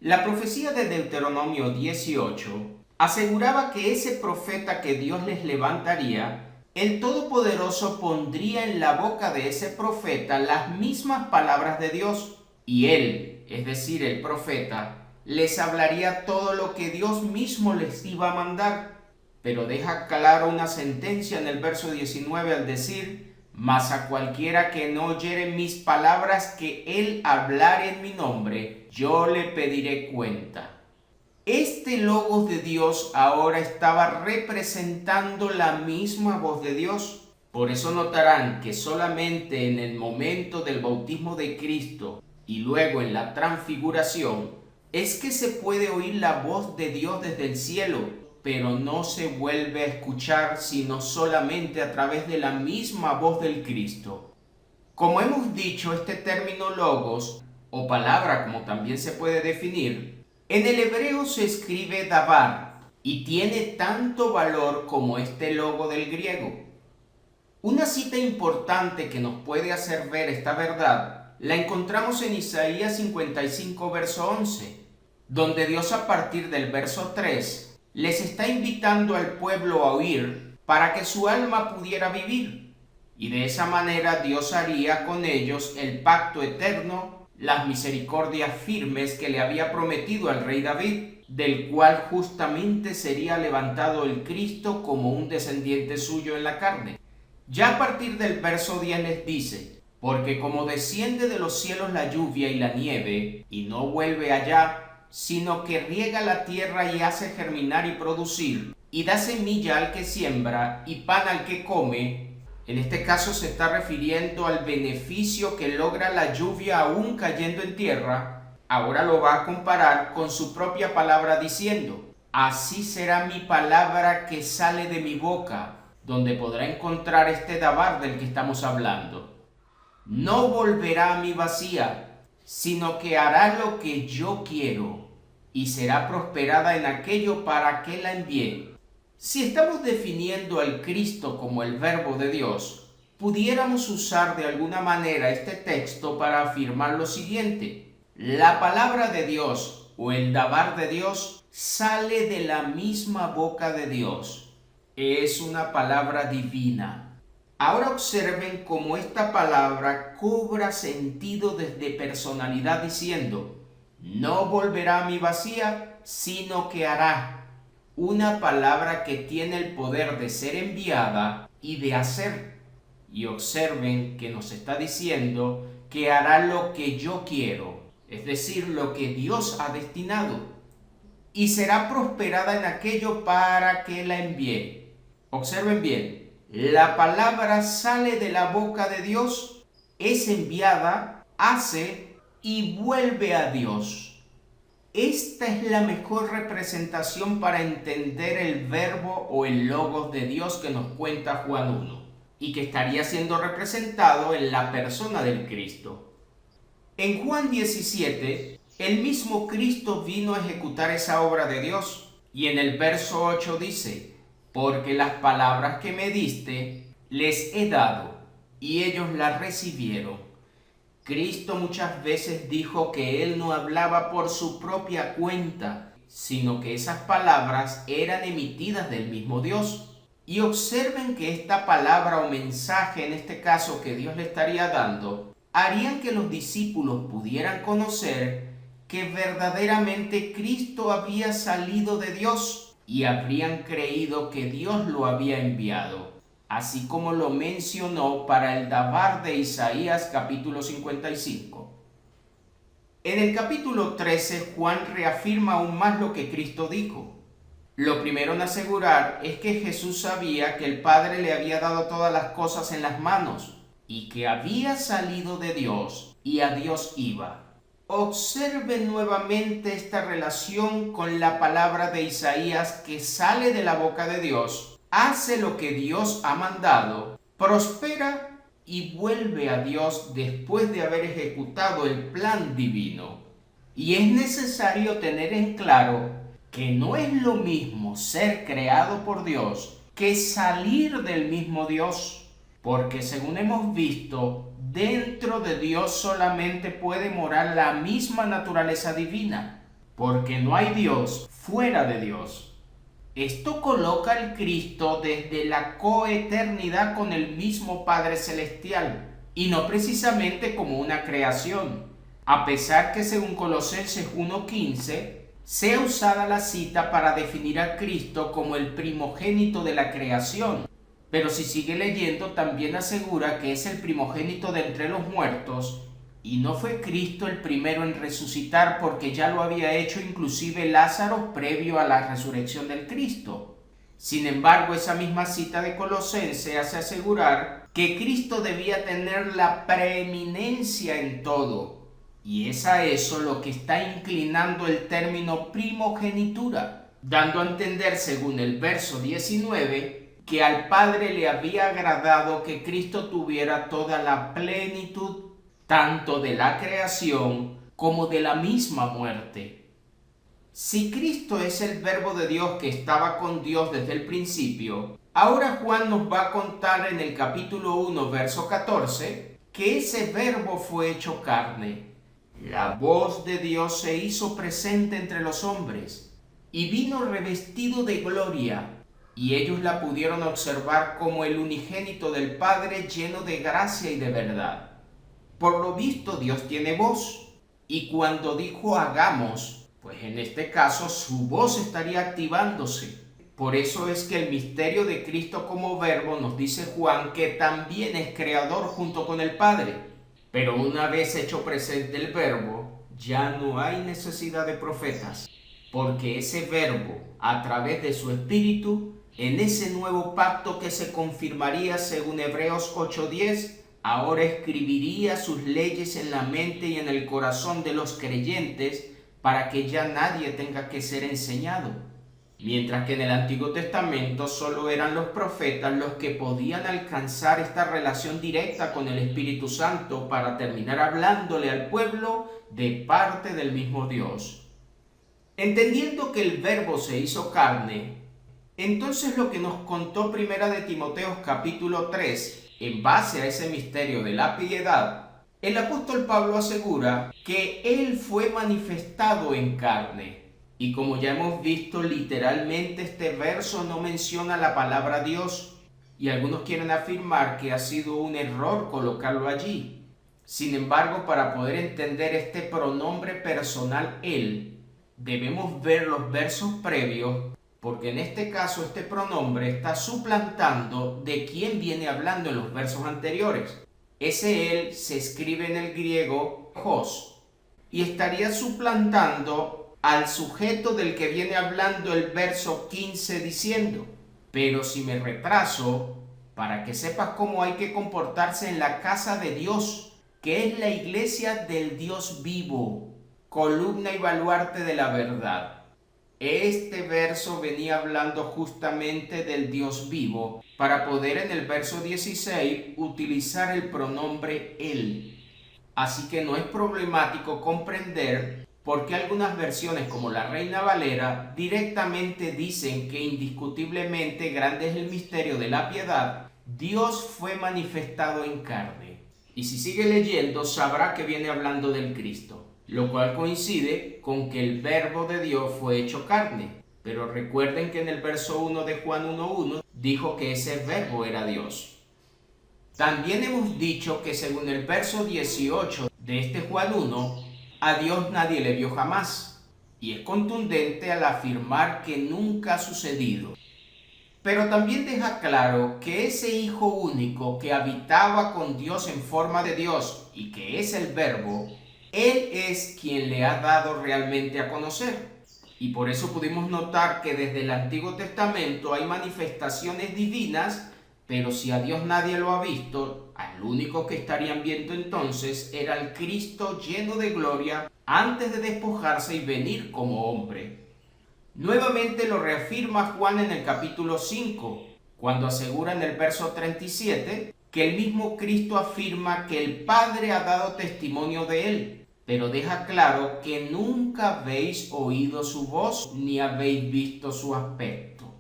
La profecía de Deuteronomio 18 aseguraba que ese profeta que Dios les levantaría, el Todopoderoso pondría en la boca de ese profeta las mismas palabras de Dios, y él, es decir, el profeta, les hablaría todo lo que Dios mismo les iba a mandar. Pero deja claro una sentencia en el verso 19 al decir: mas a cualquiera que no oyere mis palabras que él hablare en mi nombre, yo le pediré cuenta. Este Logos de Dios ahora estaba representando la misma voz de Dios. Por eso notarán que solamente en el momento del bautismo de Cristo y luego en la transfiguración es que se puede oír la voz de Dios desde el cielo, pero no se vuelve a escuchar sino solamente a través de la misma voz del Cristo. Como hemos dicho, este término logos, o palabra como también se puede definir, en el hebreo se escribe davar y tiene tanto valor como este logo del griego. Una cita importante que nos puede hacer ver esta verdad la encontramos en Isaías 55, verso 11, donde Dios a partir del verso 3 les está invitando al pueblo a oír para que su alma pudiera vivir. Y de esa manera Dios haría con ellos el pacto eterno, las misericordias firmes que le había prometido al rey David, del cual justamente sería levantado el Cristo como un descendiente suyo en la carne. Ya a partir del verso 10 les dice: porque como desciende de los cielos la lluvia y la nieve, y no vuelve allá, sino que riega la tierra y hace germinar y producir, y da semilla al que siembra y pan al que come. En este caso se está refiriendo al beneficio que logra la lluvia aún cayendo en tierra. Ahora lo va a comparar con su propia palabra diciendo: así será mi palabra que sale de mi boca, donde podrá encontrar este dabar del que estamos hablando. No volverá a mí vacía, sino que hará lo que yo quiero, y será prosperada en aquello para que la envíe. Si estamos definiendo al Cristo como el Verbo de Dios, pudiéramos usar de alguna manera este texto para afirmar lo siguiente: la palabra de Dios o el dabar de Dios sale de la misma boca de Dios. Es una palabra divina. Ahora observen cómo esta palabra cobra sentido desde personalidad diciendo: no volverá a mí vacía, sino que hará. Una palabra que tiene el poder de ser enviada y de hacer. Y observen que nos está diciendo que hará lo que yo quiero, es decir, lo que Dios ha destinado. Y será prosperada en aquello para que la envíe. Observen bien, la palabra sale de la boca de Dios, es enviada, hace y vuelve a Dios. Esta es la mejor representación para entender el verbo o el logos de Dios que nos cuenta Juan 1 y que estaría siendo representado en la persona del Cristo. En Juan 17, el mismo Cristo vino a ejecutar esa obra de Dios y en el verso 8 dice: porque las palabras que me diste les he dado y ellos las recibieron. Cristo muchas veces dijo que Él no hablaba por su propia cuenta, sino que esas palabras eran emitidas del mismo Dios. Y observen que esta palabra o mensaje, en este caso que Dios le estaría dando, harían que los discípulos pudieran conocer que verdaderamente Cristo había salido de Dios y habrían creído que Dios lo había enviado, así como lo mencionó para el dabar de Isaías capítulo 55. En el capítulo 13, Juan reafirma aún más lo que Cristo dijo. Lo primero en asegurar es que Jesús sabía que el Padre le había dado todas las cosas en las manos y que había salido de Dios y a Dios iba. Observen nuevamente esta relación con la palabra de Isaías que sale de la boca de Dios, hace lo que Dios ha mandado, prospera y vuelve a Dios después de haber ejecutado el plan divino. Y es necesario tener en claro que no es lo mismo ser creado por Dios que salir del mismo Dios, porque según hemos visto, dentro de Dios solamente puede morar la misma naturaleza divina, porque no hay Dios fuera de Dios. Esto coloca al Cristo desde la coeternidad con el mismo Padre Celestial, y no precisamente como una creación, a pesar que según Colosenses 1:15, sea usada la cita para definir a Cristo como el primogénito de la creación. Pero si sigue leyendo, también asegura que es el primogénito de entre los muertos, y no fue Cristo el primero en resucitar porque ya lo había hecho inclusive Lázaro previo a la resurrección del Cristo. Sin embargo, esa misma cita de Colosenses hace asegurar que Cristo debía tener la preeminencia en todo, y es a eso lo que está inclinando el término primogenitura, dando a entender según el verso 19, que al Padre le había agradado que Cristo tuviera toda la plenitud, tanto de la creación como de la misma muerte. Si Cristo es el Verbo de Dios que estaba con Dios desde el principio, ahora Juan nos va a contar en el capítulo 1, verso 14, que ese Verbo fue hecho carne. La voz de Dios se hizo presente entre los hombres y vino revestido de gloria, y ellos la pudieron observar como el unigénito del Padre, lleno de gracia y de verdad. Por lo visto, Dios tiene voz, y cuando dijo hagamos, pues en este caso su voz estaría activándose. Por eso es que el misterio de Cristo como Verbo, nos dice Juan, que también es creador junto con el Padre. Pero una vez hecho presente el Verbo, ya no hay necesidad de profetas, porque ese Verbo, a través de su Espíritu, en ese nuevo pacto que se confirmaría según Hebreos 8:10, ahora escribiría sus leyes en la mente y en el corazón de los creyentes para que ya nadie tenga que ser enseñado. Mientras que en el Antiguo Testamento solo eran los profetas los que podían alcanzar esta relación directa con el Espíritu Santo para terminar hablándole al pueblo de parte del mismo Dios. Entendiendo que el Verbo se hizo carne, entonces lo que nos contó Primera de Timoteo capítulo 3, en base a ese misterio de la piedad, el apóstol Pablo asegura que Él fue manifestado en carne. Y como ya hemos visto, literalmente este verso no menciona la palabra Dios, y algunos quieren afirmar que ha sido un error colocarlo allí. Sin embargo, para poder entender este pronombre personal Él, debemos ver los versos previos, porque en este caso este pronombre está suplantando de quien viene hablando en los versos anteriores. Ese Él se escribe en el griego hos, y estaría suplantando al sujeto del que viene hablando el verso 15 diciendo: pero si me retraso, para que sepas cómo hay que comportarse en la casa de Dios, que es la iglesia del Dios vivo, columna y baluarte de la verdad. Este verso venía hablando justamente del Dios vivo, para poder en el verso 16 utilizar el pronombre Él. Así que no es problemático comprender por qué algunas versiones como la Reina Valera directamente dicen que indiscutiblemente grande es el misterio de la piedad, Dios fue manifestado en carne. Y si sigue leyendo sabrá que viene hablando del Cristo, lo cual coincide con que el Verbo de Dios fue hecho carne. Pero recuerden que en el verso 1 de Juan 1:1 dijo que ese Verbo era Dios. También hemos dicho que según el verso 18 de este Juan 1, a Dios nadie le vio jamás, y es contundente al afirmar que nunca ha sucedido. Pero también deja claro que ese Hijo único que habitaba con Dios en forma de Dios y que es el Verbo, Él es quien le ha dado realmente a conocer. Y por eso pudimos notar que desde el Antiguo Testamento hay manifestaciones divinas Pero si a Dios nadie lo ha visto, al único que estarían viendo entonces era al Cristo lleno de gloria antes de despojarse y venir como hombre. Nuevamente lo reafirma Juan en el capítulo 5, cuando asegura en el verso 37 que el mismo Cristo afirma que el Padre ha dado testimonio de él, pero deja claro que nunca habéis oído su voz ni habéis visto su aspecto.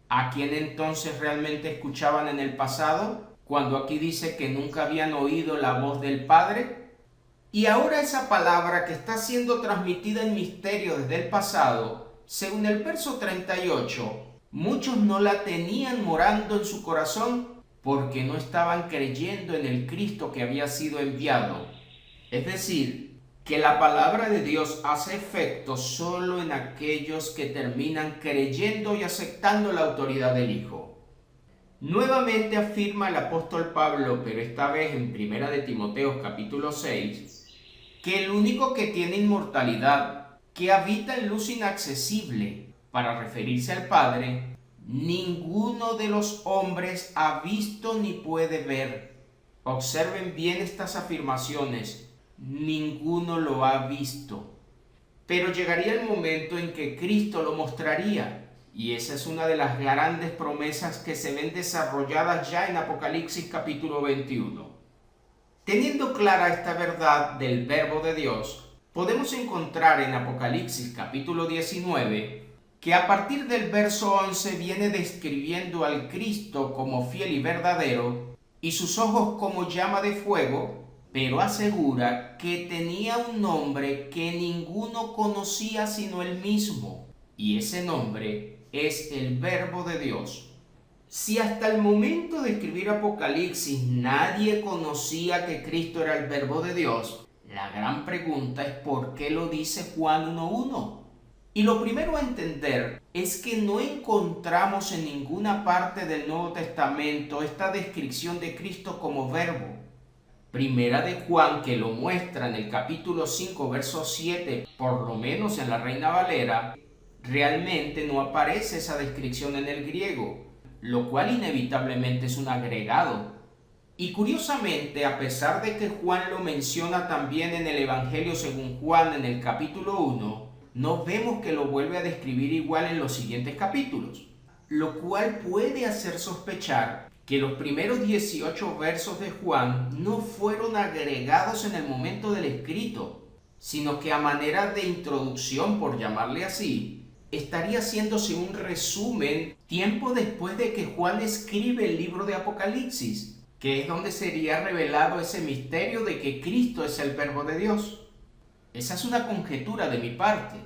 ¿A quién entonces realmente escuchaban en el pasado, cuando aquí dice que nunca habían oído la voz del Padre? Y ahora esa palabra que está siendo transmitida en misterio desde el pasado, según el verso 38, muchos no la tenían morando en su corazón porque no estaban creyendo en el Cristo que había sido enviado. Es decir, que la palabra de Dios hace efecto solo en aquellos que terminan creyendo y aceptando la autoridad del Hijo. Nuevamente afirma el apóstol Pablo, pero esta vez en 1 de Timoteo capítulo 6, que el único que tiene inmortalidad, que habita en luz inaccesible, para referirse al Padre, ninguno de los hombres ha visto ni puede ver. Observen bien estas afirmaciones. Ninguno lo ha visto. Pero llegaría el momento en que Cristo lo mostraría, y esa es una de las grandes promesas que se ven desarrolladas ya en Apocalipsis capítulo 21. Teniendo clara esta verdad del Verbo de Dios, podemos encontrar en Apocalipsis capítulo 19 que a partir del verso 11 viene describiendo al Cristo como fiel y verdadero, y sus ojos como llama de fuego, pero asegura que tenía un nombre que ninguno conocía sino él mismo, y ese nombre es el Verbo de Dios. Si hasta el momento de escribir Apocalipsis nadie conocía que Cristo era el Verbo de Dios, la gran pregunta es ¿por qué lo dice Juan 1:1? Y lo primero a entender es que no encontramos en ninguna parte del Nuevo Testamento esta descripción de Cristo como Verbo. Primera de Juan, que lo muestra en el capítulo 5, verso 7, por lo menos en la Reina Valera, realmente no aparece esa descripción en el griego, lo cual inevitablemente es un agregado. Y curiosamente, a pesar de que Juan lo menciona también en el Evangelio según Juan en el capítulo 1, no vemos que lo vuelve a describir igual en los siguientes capítulos, lo cual puede hacer sospechar que los primeros 18 versos de Juan no fueron agregados en el momento del escrito, sino que a manera de introducción, por llamarle así, estaría haciéndose un resumen tiempo después de que Juan escribe el libro de Apocalipsis, que es donde sería revelado ese misterio de que Cristo es el Verbo de Dios. Esa es una conjetura de mi parte.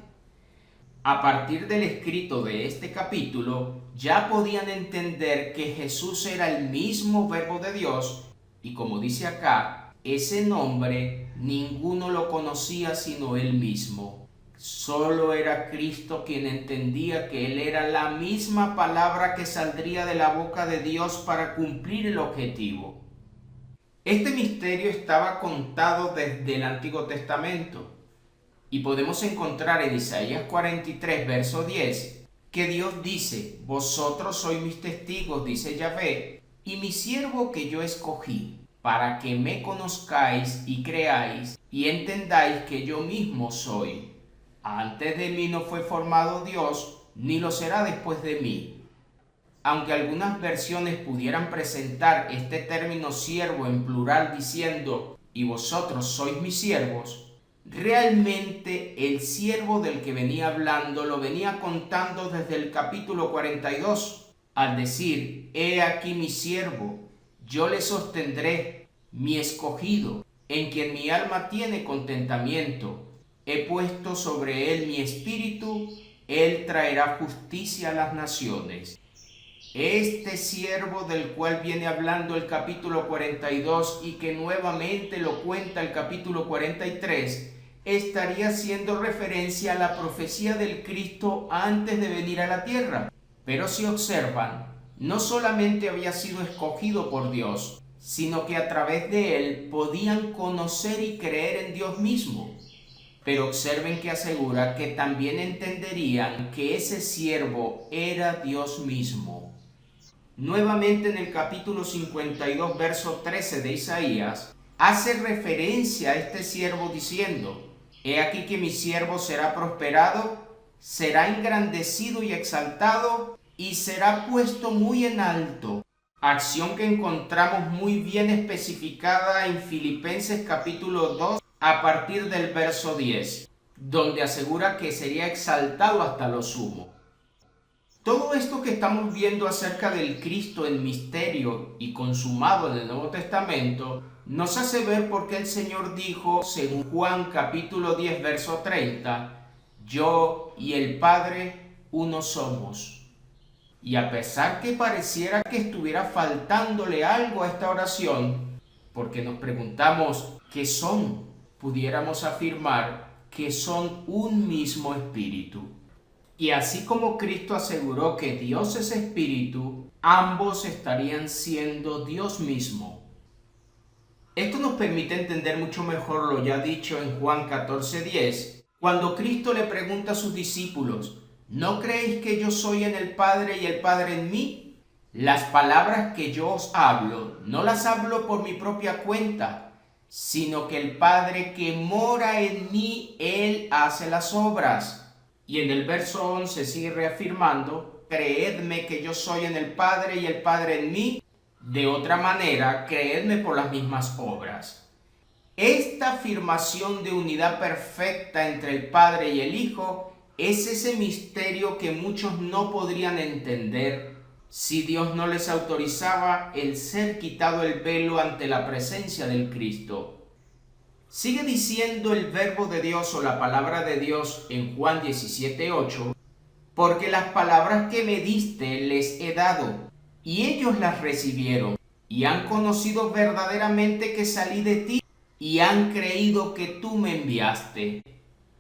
A partir del escrito de este capítulo, ya podían entender que Jesús era el mismo Verbo de Dios, y como dice acá, ese nombre ninguno lo conocía sino él mismo. Solo era Cristo quien entendía que él era la misma palabra que saldría de la boca de Dios para cumplir el objetivo. Este misterio estaba contado desde el Antiguo Testamento. Y podemos encontrar en Isaías 43, verso 10, que Dios dice, vosotros sois mis testigos, dice Yahvé, y mi siervo que yo escogí, para que me conozcáis y creáis, y entendáis que yo mismo soy. Antes de mí no fue formado Dios, ni lo será después de mí. Aunque algunas versiones pudieran presentar este término siervo en plural diciendo, y vosotros sois mis siervos, realmente el siervo del que venía hablando lo venía contando desde el capítulo 42, al decir, he aquí mi siervo, yo le sostendré, mi escogido, en quien mi alma tiene contentamiento. He puesto sobre él mi espíritu, él traerá justicia a las naciones. Este siervo del cual viene hablando el capítulo 42 y que nuevamente lo cuenta el capítulo 43, estaría haciendo referencia a la profecía del Cristo antes de venir a la tierra. Pero si observan, no solamente había sido escogido por Dios, sino que a través de él podían conocer y creer en Dios mismo. Pero observen que asegura que también entenderían que ese siervo era Dios mismo. nuevamente en el capítulo 52, verso 13 de Isaías, hace referencia a este siervo diciendo: He aquí que mi siervo será prosperado, será engrandecido y exaltado, y será puesto muy en alto. Acción que encontramos muy bien especificada en Filipenses capítulo 2 a partir del verso 10, donde asegura que sería exaltado hasta lo sumo. Todo esto que estamos viendo acerca del Cristo en misterio y consumado en el Nuevo Testamento nos hace ver por qué el Señor dijo, según Juan capítulo 10, verso 30, yo y el Padre uno somos. Y a pesar que pareciera que estuviera faltándole algo a esta oración, porque nos preguntamos qué son, pudiéramos afirmar que son un mismo espíritu. Y así como Cristo aseguró que Dios es espíritu, ambos estarían siendo Dios mismo. Esto nos permite entender mucho mejor lo ya dicho en Juan 14:10, cuando Cristo le pregunta a sus discípulos: ¿no creéis que yo soy en el Padre y el Padre en mí? Las palabras que yo os hablo, no las hablo por mi propia cuenta, sino que el Padre que mora en mí, Él hace las obras. Y en el verso 11 sigue reafirmando: creedme que yo soy en el Padre y el Padre en mí. De otra manera, creedme por las mismas obras. Esta afirmación de unidad perfecta entre el Padre y el Hijo es ese misterio que muchos no podrían entender si Dios no les autorizaba el ser quitado el velo ante la presencia del Cristo. Sigue diciendo el verbo de Dios o la palabra de Dios en Juan 17:8, porque las palabras que me diste les he dado, y ellos las recibieron, y han conocido verdaderamente que salí de ti, y han creído que tú me enviaste.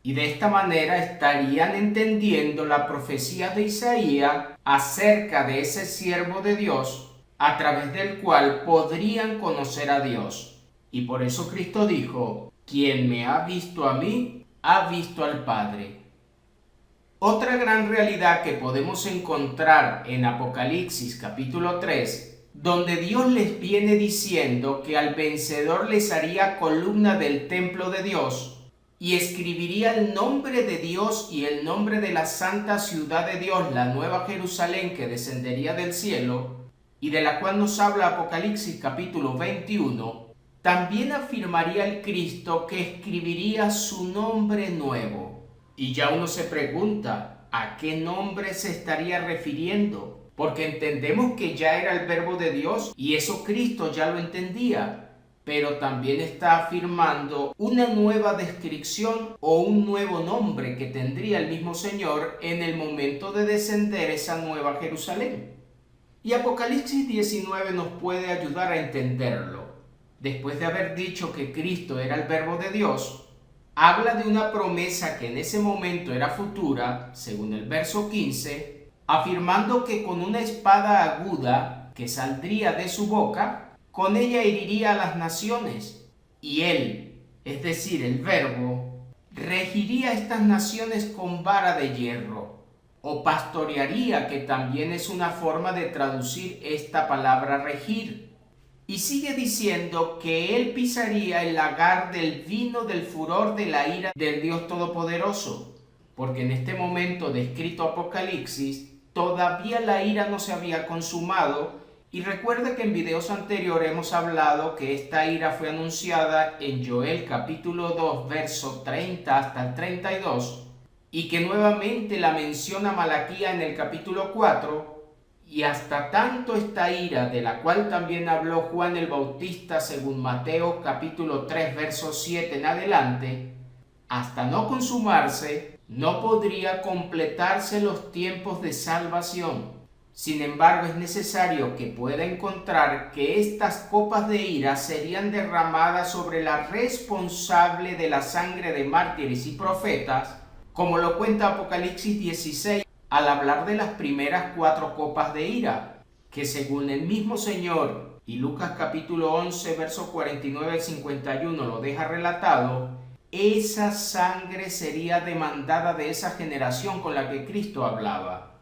Y de esta manera estarían entendiendo la profecía de Isaías acerca de ese siervo de Dios, a través del cual podrían conocer a Dios. Y por eso Cristo dijo: quien me ha visto a mí, ha visto al Padre. Otra gran realidad que podemos encontrar en Apocalipsis capítulo 3, donde Dios les viene diciendo que al vencedor les haría columna del templo de Dios, y escribiría el nombre de Dios y el nombre de la santa ciudad de Dios, la nueva Jerusalén que descendería del cielo, y de la cual nos habla Apocalipsis capítulo 21, también afirmaría el Cristo que escribiría su nombre nuevo. Y ya uno se pregunta, ¿a qué nombre se estaría refiriendo? Porque entendemos que ya era el verbo de Dios y eso Cristo ya lo entendía. Pero también está afirmando una nueva descripción o un nuevo nombre que tendría el mismo Señor en el momento de descender esa nueva Jerusalén. Y Apocalipsis 19 nos puede ayudar a entenderlo. Después de haber dicho que Cristo era el verbo de Dios, habla de una promesa que en ese momento era futura, según el verso 15, afirmando que con una espada aguda que saldría de su boca, con ella heriría a las naciones, y él, es decir, el verbo, regiría a estas naciones con vara de hierro, o pastorearía, que también es una forma de traducir esta palabra regir. Y sigue diciendo que él pisaría el lagar del vino del furor de la ira del Dios Todopoderoso, porque en este momento descrito Apocalipsis, todavía la ira no se había consumado. Y recuerda que en videos anteriores hemos hablado que esta ira fue anunciada en Joel capítulo 2, verso 30 hasta el 32, y que nuevamente la menciona Malaquías en el capítulo 4, y hasta tanto esta ira, de la cual también habló Juan el Bautista según Mateo capítulo 3, verso 7 en adelante, hasta no consumarse, no podría completarse los tiempos de salvación. Sin embargo, es necesario que pueda encontrar que estas copas de ira serían derramadas sobre la responsable de la sangre de mártires y profetas, como lo cuenta Apocalipsis 16 al hablar de las primeras 4 copas de ira, que según el mismo Señor y Lucas capítulo 11, versos 49 al 51 lo deja relatado, esa sangre sería demandada de esa generación con la que Cristo hablaba.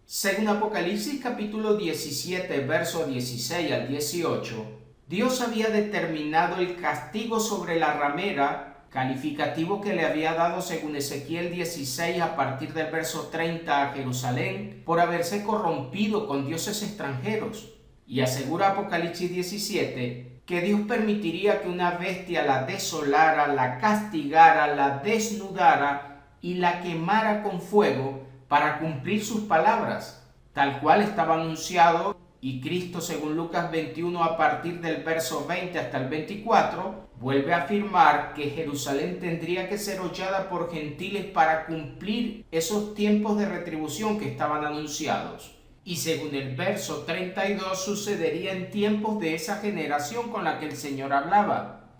Según Apocalipsis capítulo 17, verso 16 al 18, Dios había determinado el castigo sobre la ramera, calificativo que le había dado según Ezequiel 16 a partir del verso 30 a Jerusalén, por haberse corrompido con dioses extranjeros. Y asegura Apocalipsis 17 que Dios permitiría que una bestia la desolara, la castigara, la desnudara y la quemara con fuego para cumplir sus palabras, tal cual estaba anunciado. Y Cristo, según Lucas 21, a partir del verso 20 hasta el 24, vuelve a afirmar que Jerusalén tendría que ser hollada por gentiles para cumplir esos tiempos de retribución que estaban anunciados. Y según el verso 32, sucedería en tiempos de esa generación con la que el Señor hablaba.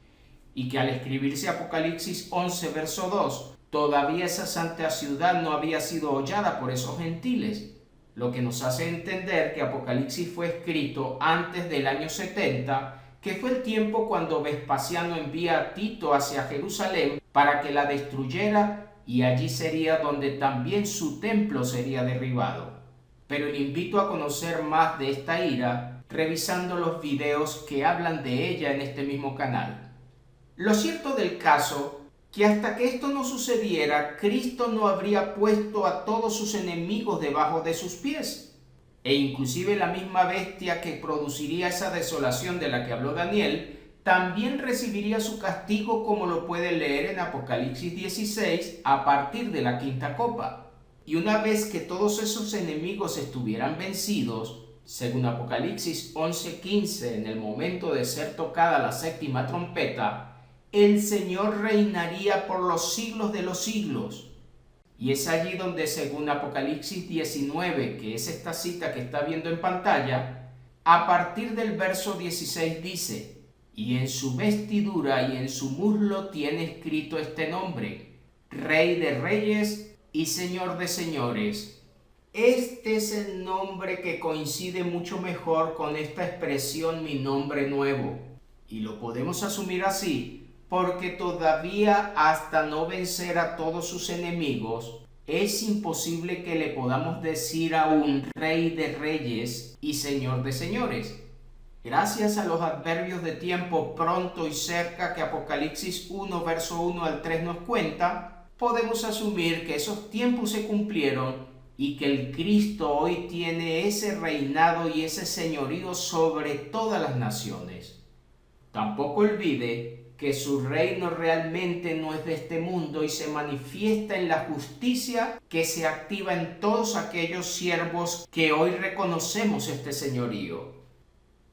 Y que al escribirse Apocalipsis 11, verso 2, todavía esa santa ciudad no había sido hollada por esos gentiles, lo que nos hace entender que Apocalipsis fue escrito antes del año 70, que fue el tiempo cuando Vespasiano envía a Tito hacia Jerusalén para que la destruyera, y allí sería donde también su templo sería derribado. Pero le invito a conocer más de esta ira revisando los videos que hablan de ella en este mismo canal. Lo cierto del caso que hasta que esto no sucediera, Cristo no habría puesto a todos sus enemigos debajo de sus pies. E inclusive la misma bestia que produciría esa desolación de la que habló Daniel, también recibiría su castigo, como lo puede leer en Apocalipsis 16 a partir de la quinta copa. Y una vez que todos esos enemigos estuvieran vencidos, según Apocalipsis 11:15, en el momento de ser tocada la séptima trompeta, el Señor reinaría por los siglos de los siglos. Y es allí donde, según Apocalipsis 19, que es esta cita que está viendo en pantalla, a partir del verso 16 dice: y en su vestidura y en su muslo tiene escrito este nombre: Rey de Reyes y Señor de Señores. Este es el nombre que coincide mucho mejor con esta expresión mi nombre nuevo. Y lo podemos asumir así porque todavía, hasta no vencer a todos sus enemigos, es imposible que le podamos decir a un Rey de Reyes y Señor de Señores. Gracias a los adverbios de tiempo pronto y cerca que Apocalipsis 1, verso 1 al 3 nos cuenta, podemos asumir que esos tiempos se cumplieron y que el Cristo hoy tiene ese reinado y ese señorío sobre todas las naciones. Tampoco olvide que su reino realmente no es de este mundo y se manifiesta en la justicia que se activa en todos aquellos siervos que hoy reconocemos este señorío.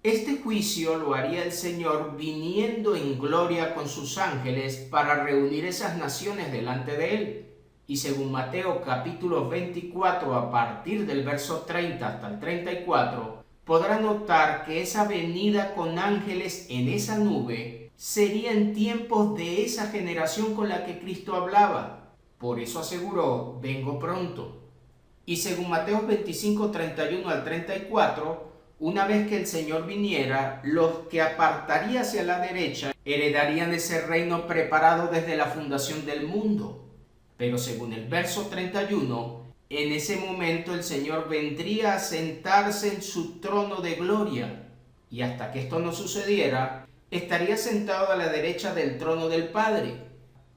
Este juicio lo haría el Señor viniendo en gloria con sus ángeles para reunir esas naciones delante de él. Y según Mateo capítulo 24, a partir del verso 30 hasta el 34, podrá notar que esa venida con ángeles en esa nube sería en tiempos de esa generación con la que Cristo hablaba. Por eso aseguró: vengo pronto. Y según Mateo 25, 31 al 34, una vez que el Señor viniera, los que apartaría hacia la derecha heredarían ese reino preparado desde la fundación del mundo. Pero según el verso 31, en ese momento el Señor vendría a sentarse en su trono de gloria. Y hasta que esto no sucediera, estaría sentado a la derecha del trono del Padre.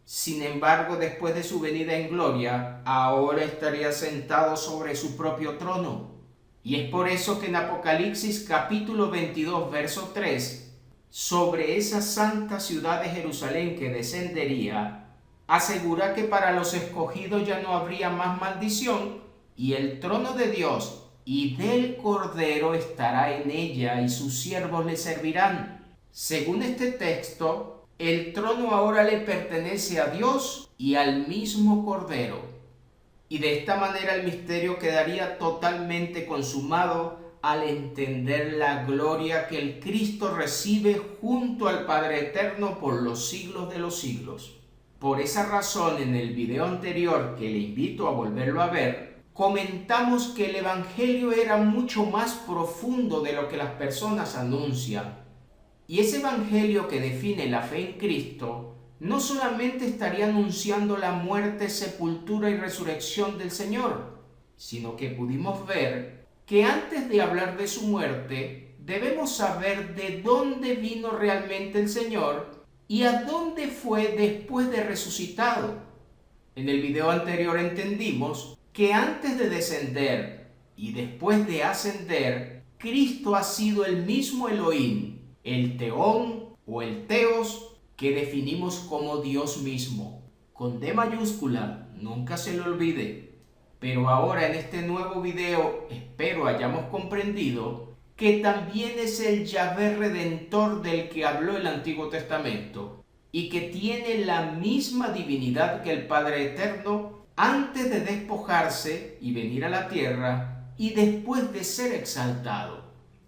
Sin embargo, después de su venida en gloria, ahora estaría sentado sobre su propio trono. Y es por eso que en Apocalipsis capítulo 22, verso 3, sobre esa santa ciudad de Jerusalén que descendería, asegura que para los escogidos ya no habría más maldición, y el trono de Dios y del Cordero estará en ella, y sus siervos le servirán. Según este texto, el trono ahora le pertenece a Dios y al mismo Cordero. Y de esta manera el misterio quedaría totalmente consumado al entender la gloria que el Cristo recibe junto al Padre Eterno por los siglos de los siglos. Por esa razón, en el video anterior, que le invito a volverlo a ver, comentamos que el Evangelio era mucho más profundo de lo que las personas anuncian. Y ese Evangelio que define la fe en Cristo no solamente estaría anunciando la muerte, sepultura y resurrección del Señor, sino que pudimos ver que antes de hablar de su muerte, debemos saber de dónde vino realmente el Señor y a dónde fue después de resucitado. En el video anterior entendimos que antes de descender y después de ascender, Cristo ha sido el mismo Elohim, el Teón o el Teos, que definimos como Dios mismo, con D mayúscula, nunca se lo olvide. Pero ahora en este nuevo video espero hayamos comprendido que también es el Yahvé Redentor del que habló el Antiguo Testamento y que tiene la misma divinidad que el Padre Eterno antes de despojarse y venir a la tierra y después de ser exaltado.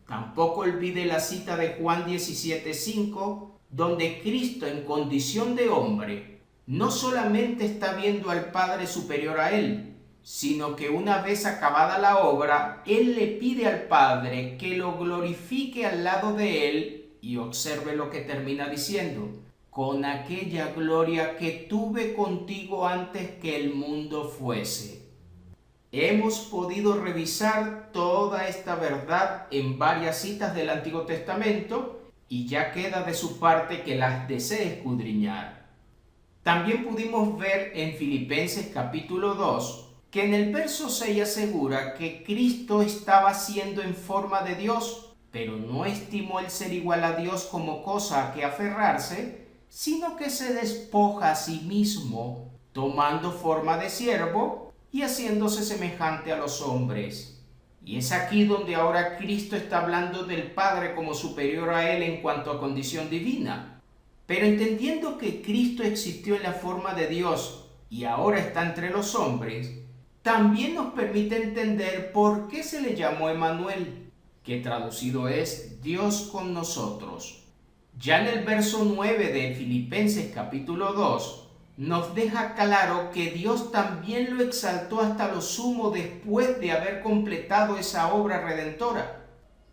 Tampoco olvide la cita de Juan 17:5, donde Cristo en condición de hombre no solamente está viendo al Padre superior a él, sino que una vez acabada la obra, Él le pide al Padre que lo glorifique al lado de Él, y observe lo que termina diciendo: con aquella gloria que tuve contigo antes que el mundo fuese. Hemos podido revisar toda esta verdad en varias citas del Antiguo Testamento, y ya queda de su parte que las desee escudriñar. También pudimos ver en Filipenses capítulo 2, que en el verso 6 asegura que Cristo estaba siendo en forma de Dios, pero no estimó el ser igual a Dios como cosa a que aferrarse, sino que se despoja a sí mismo, tomando forma de siervo y haciéndose semejante a los hombres. Y es aquí donde ahora Cristo está hablando del Padre como superior a Él en cuanto a condición divina. Pero entendiendo que Cristo existió en la forma de Dios y ahora está entre los hombres, también nos permite entender por qué se le llamó Emmanuel, que traducido es Dios con nosotros. Ya en el verso 9 de Filipenses capítulo 2 nos deja claro que Dios también lo exaltó hasta lo sumo después de haber completado esa obra redentora,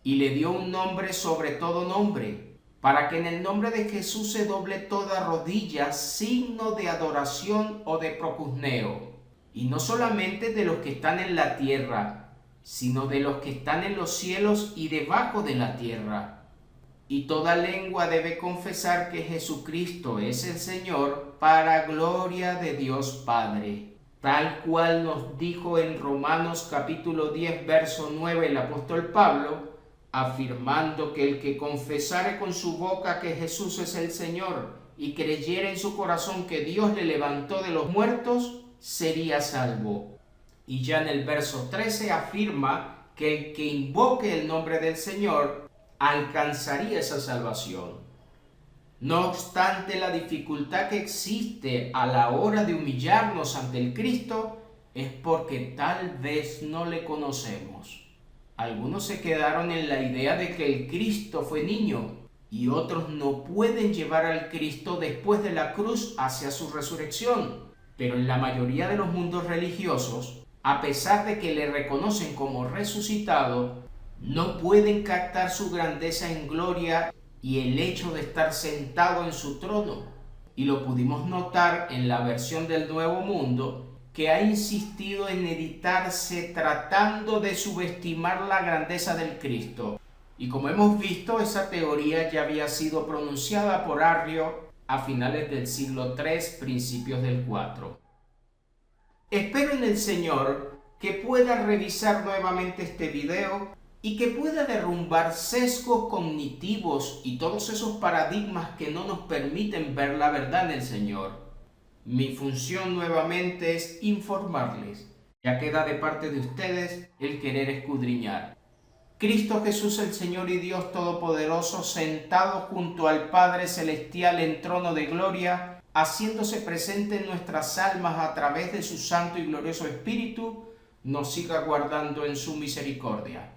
y le dio un nombre sobre todo nombre, para que en el nombre de Jesús se doble toda rodilla, signo de adoración o de procusneo. Y no solamente de los que están en la tierra, sino de los que están en los cielos y debajo de la tierra. Y toda lengua debe confesar que Jesucristo es el Señor, para gloria de Dios Padre. Tal cual nos dijo en Romanos capítulo 10, verso 9 el apóstol Pablo, afirmando que el que confesare con su boca que Jesús es el Señor y creyere en su corazón que Dios le levantó de los muertos, sería salvo. Y ya en el verso 13 afirma que el que invoque el nombre del Señor alcanzaría esa salvación. No obstante, la dificultad que existe a la hora de humillarnos ante el Cristo es porque tal vez no le conocemos. Algunos se quedaron en la idea de que el Cristo fue niño, y otros no pueden llevar al Cristo después de la cruz hacia su resurrección. Pero en la mayoría de los mundos religiosos, a pesar de que le reconocen como resucitado, no pueden captar su grandeza en gloria y el hecho de estar sentado en su trono. Y lo pudimos notar en la versión del Nuevo Mundo, que ha insistido en editarse tratando de subestimar la grandeza del Cristo. Y como hemos visto, esa teoría ya había sido pronunciada por Arrio a finales del siglo III, principios del IV. Espero en el Señor que pueda revisar nuevamente este video y que pueda derrumbar sesgos cognitivos y todos esos paradigmas que no nos permiten ver la verdad en el Señor. Mi función nuevamente es informarles. Ya queda de parte de ustedes el querer escudriñar. Cristo Jesús, el Señor y Dios Todopoderoso, sentado junto al Padre Celestial en trono de gloria, haciéndose presente en nuestras almas a través de su Santo y Glorioso Espíritu, nos siga guardando en su misericordia.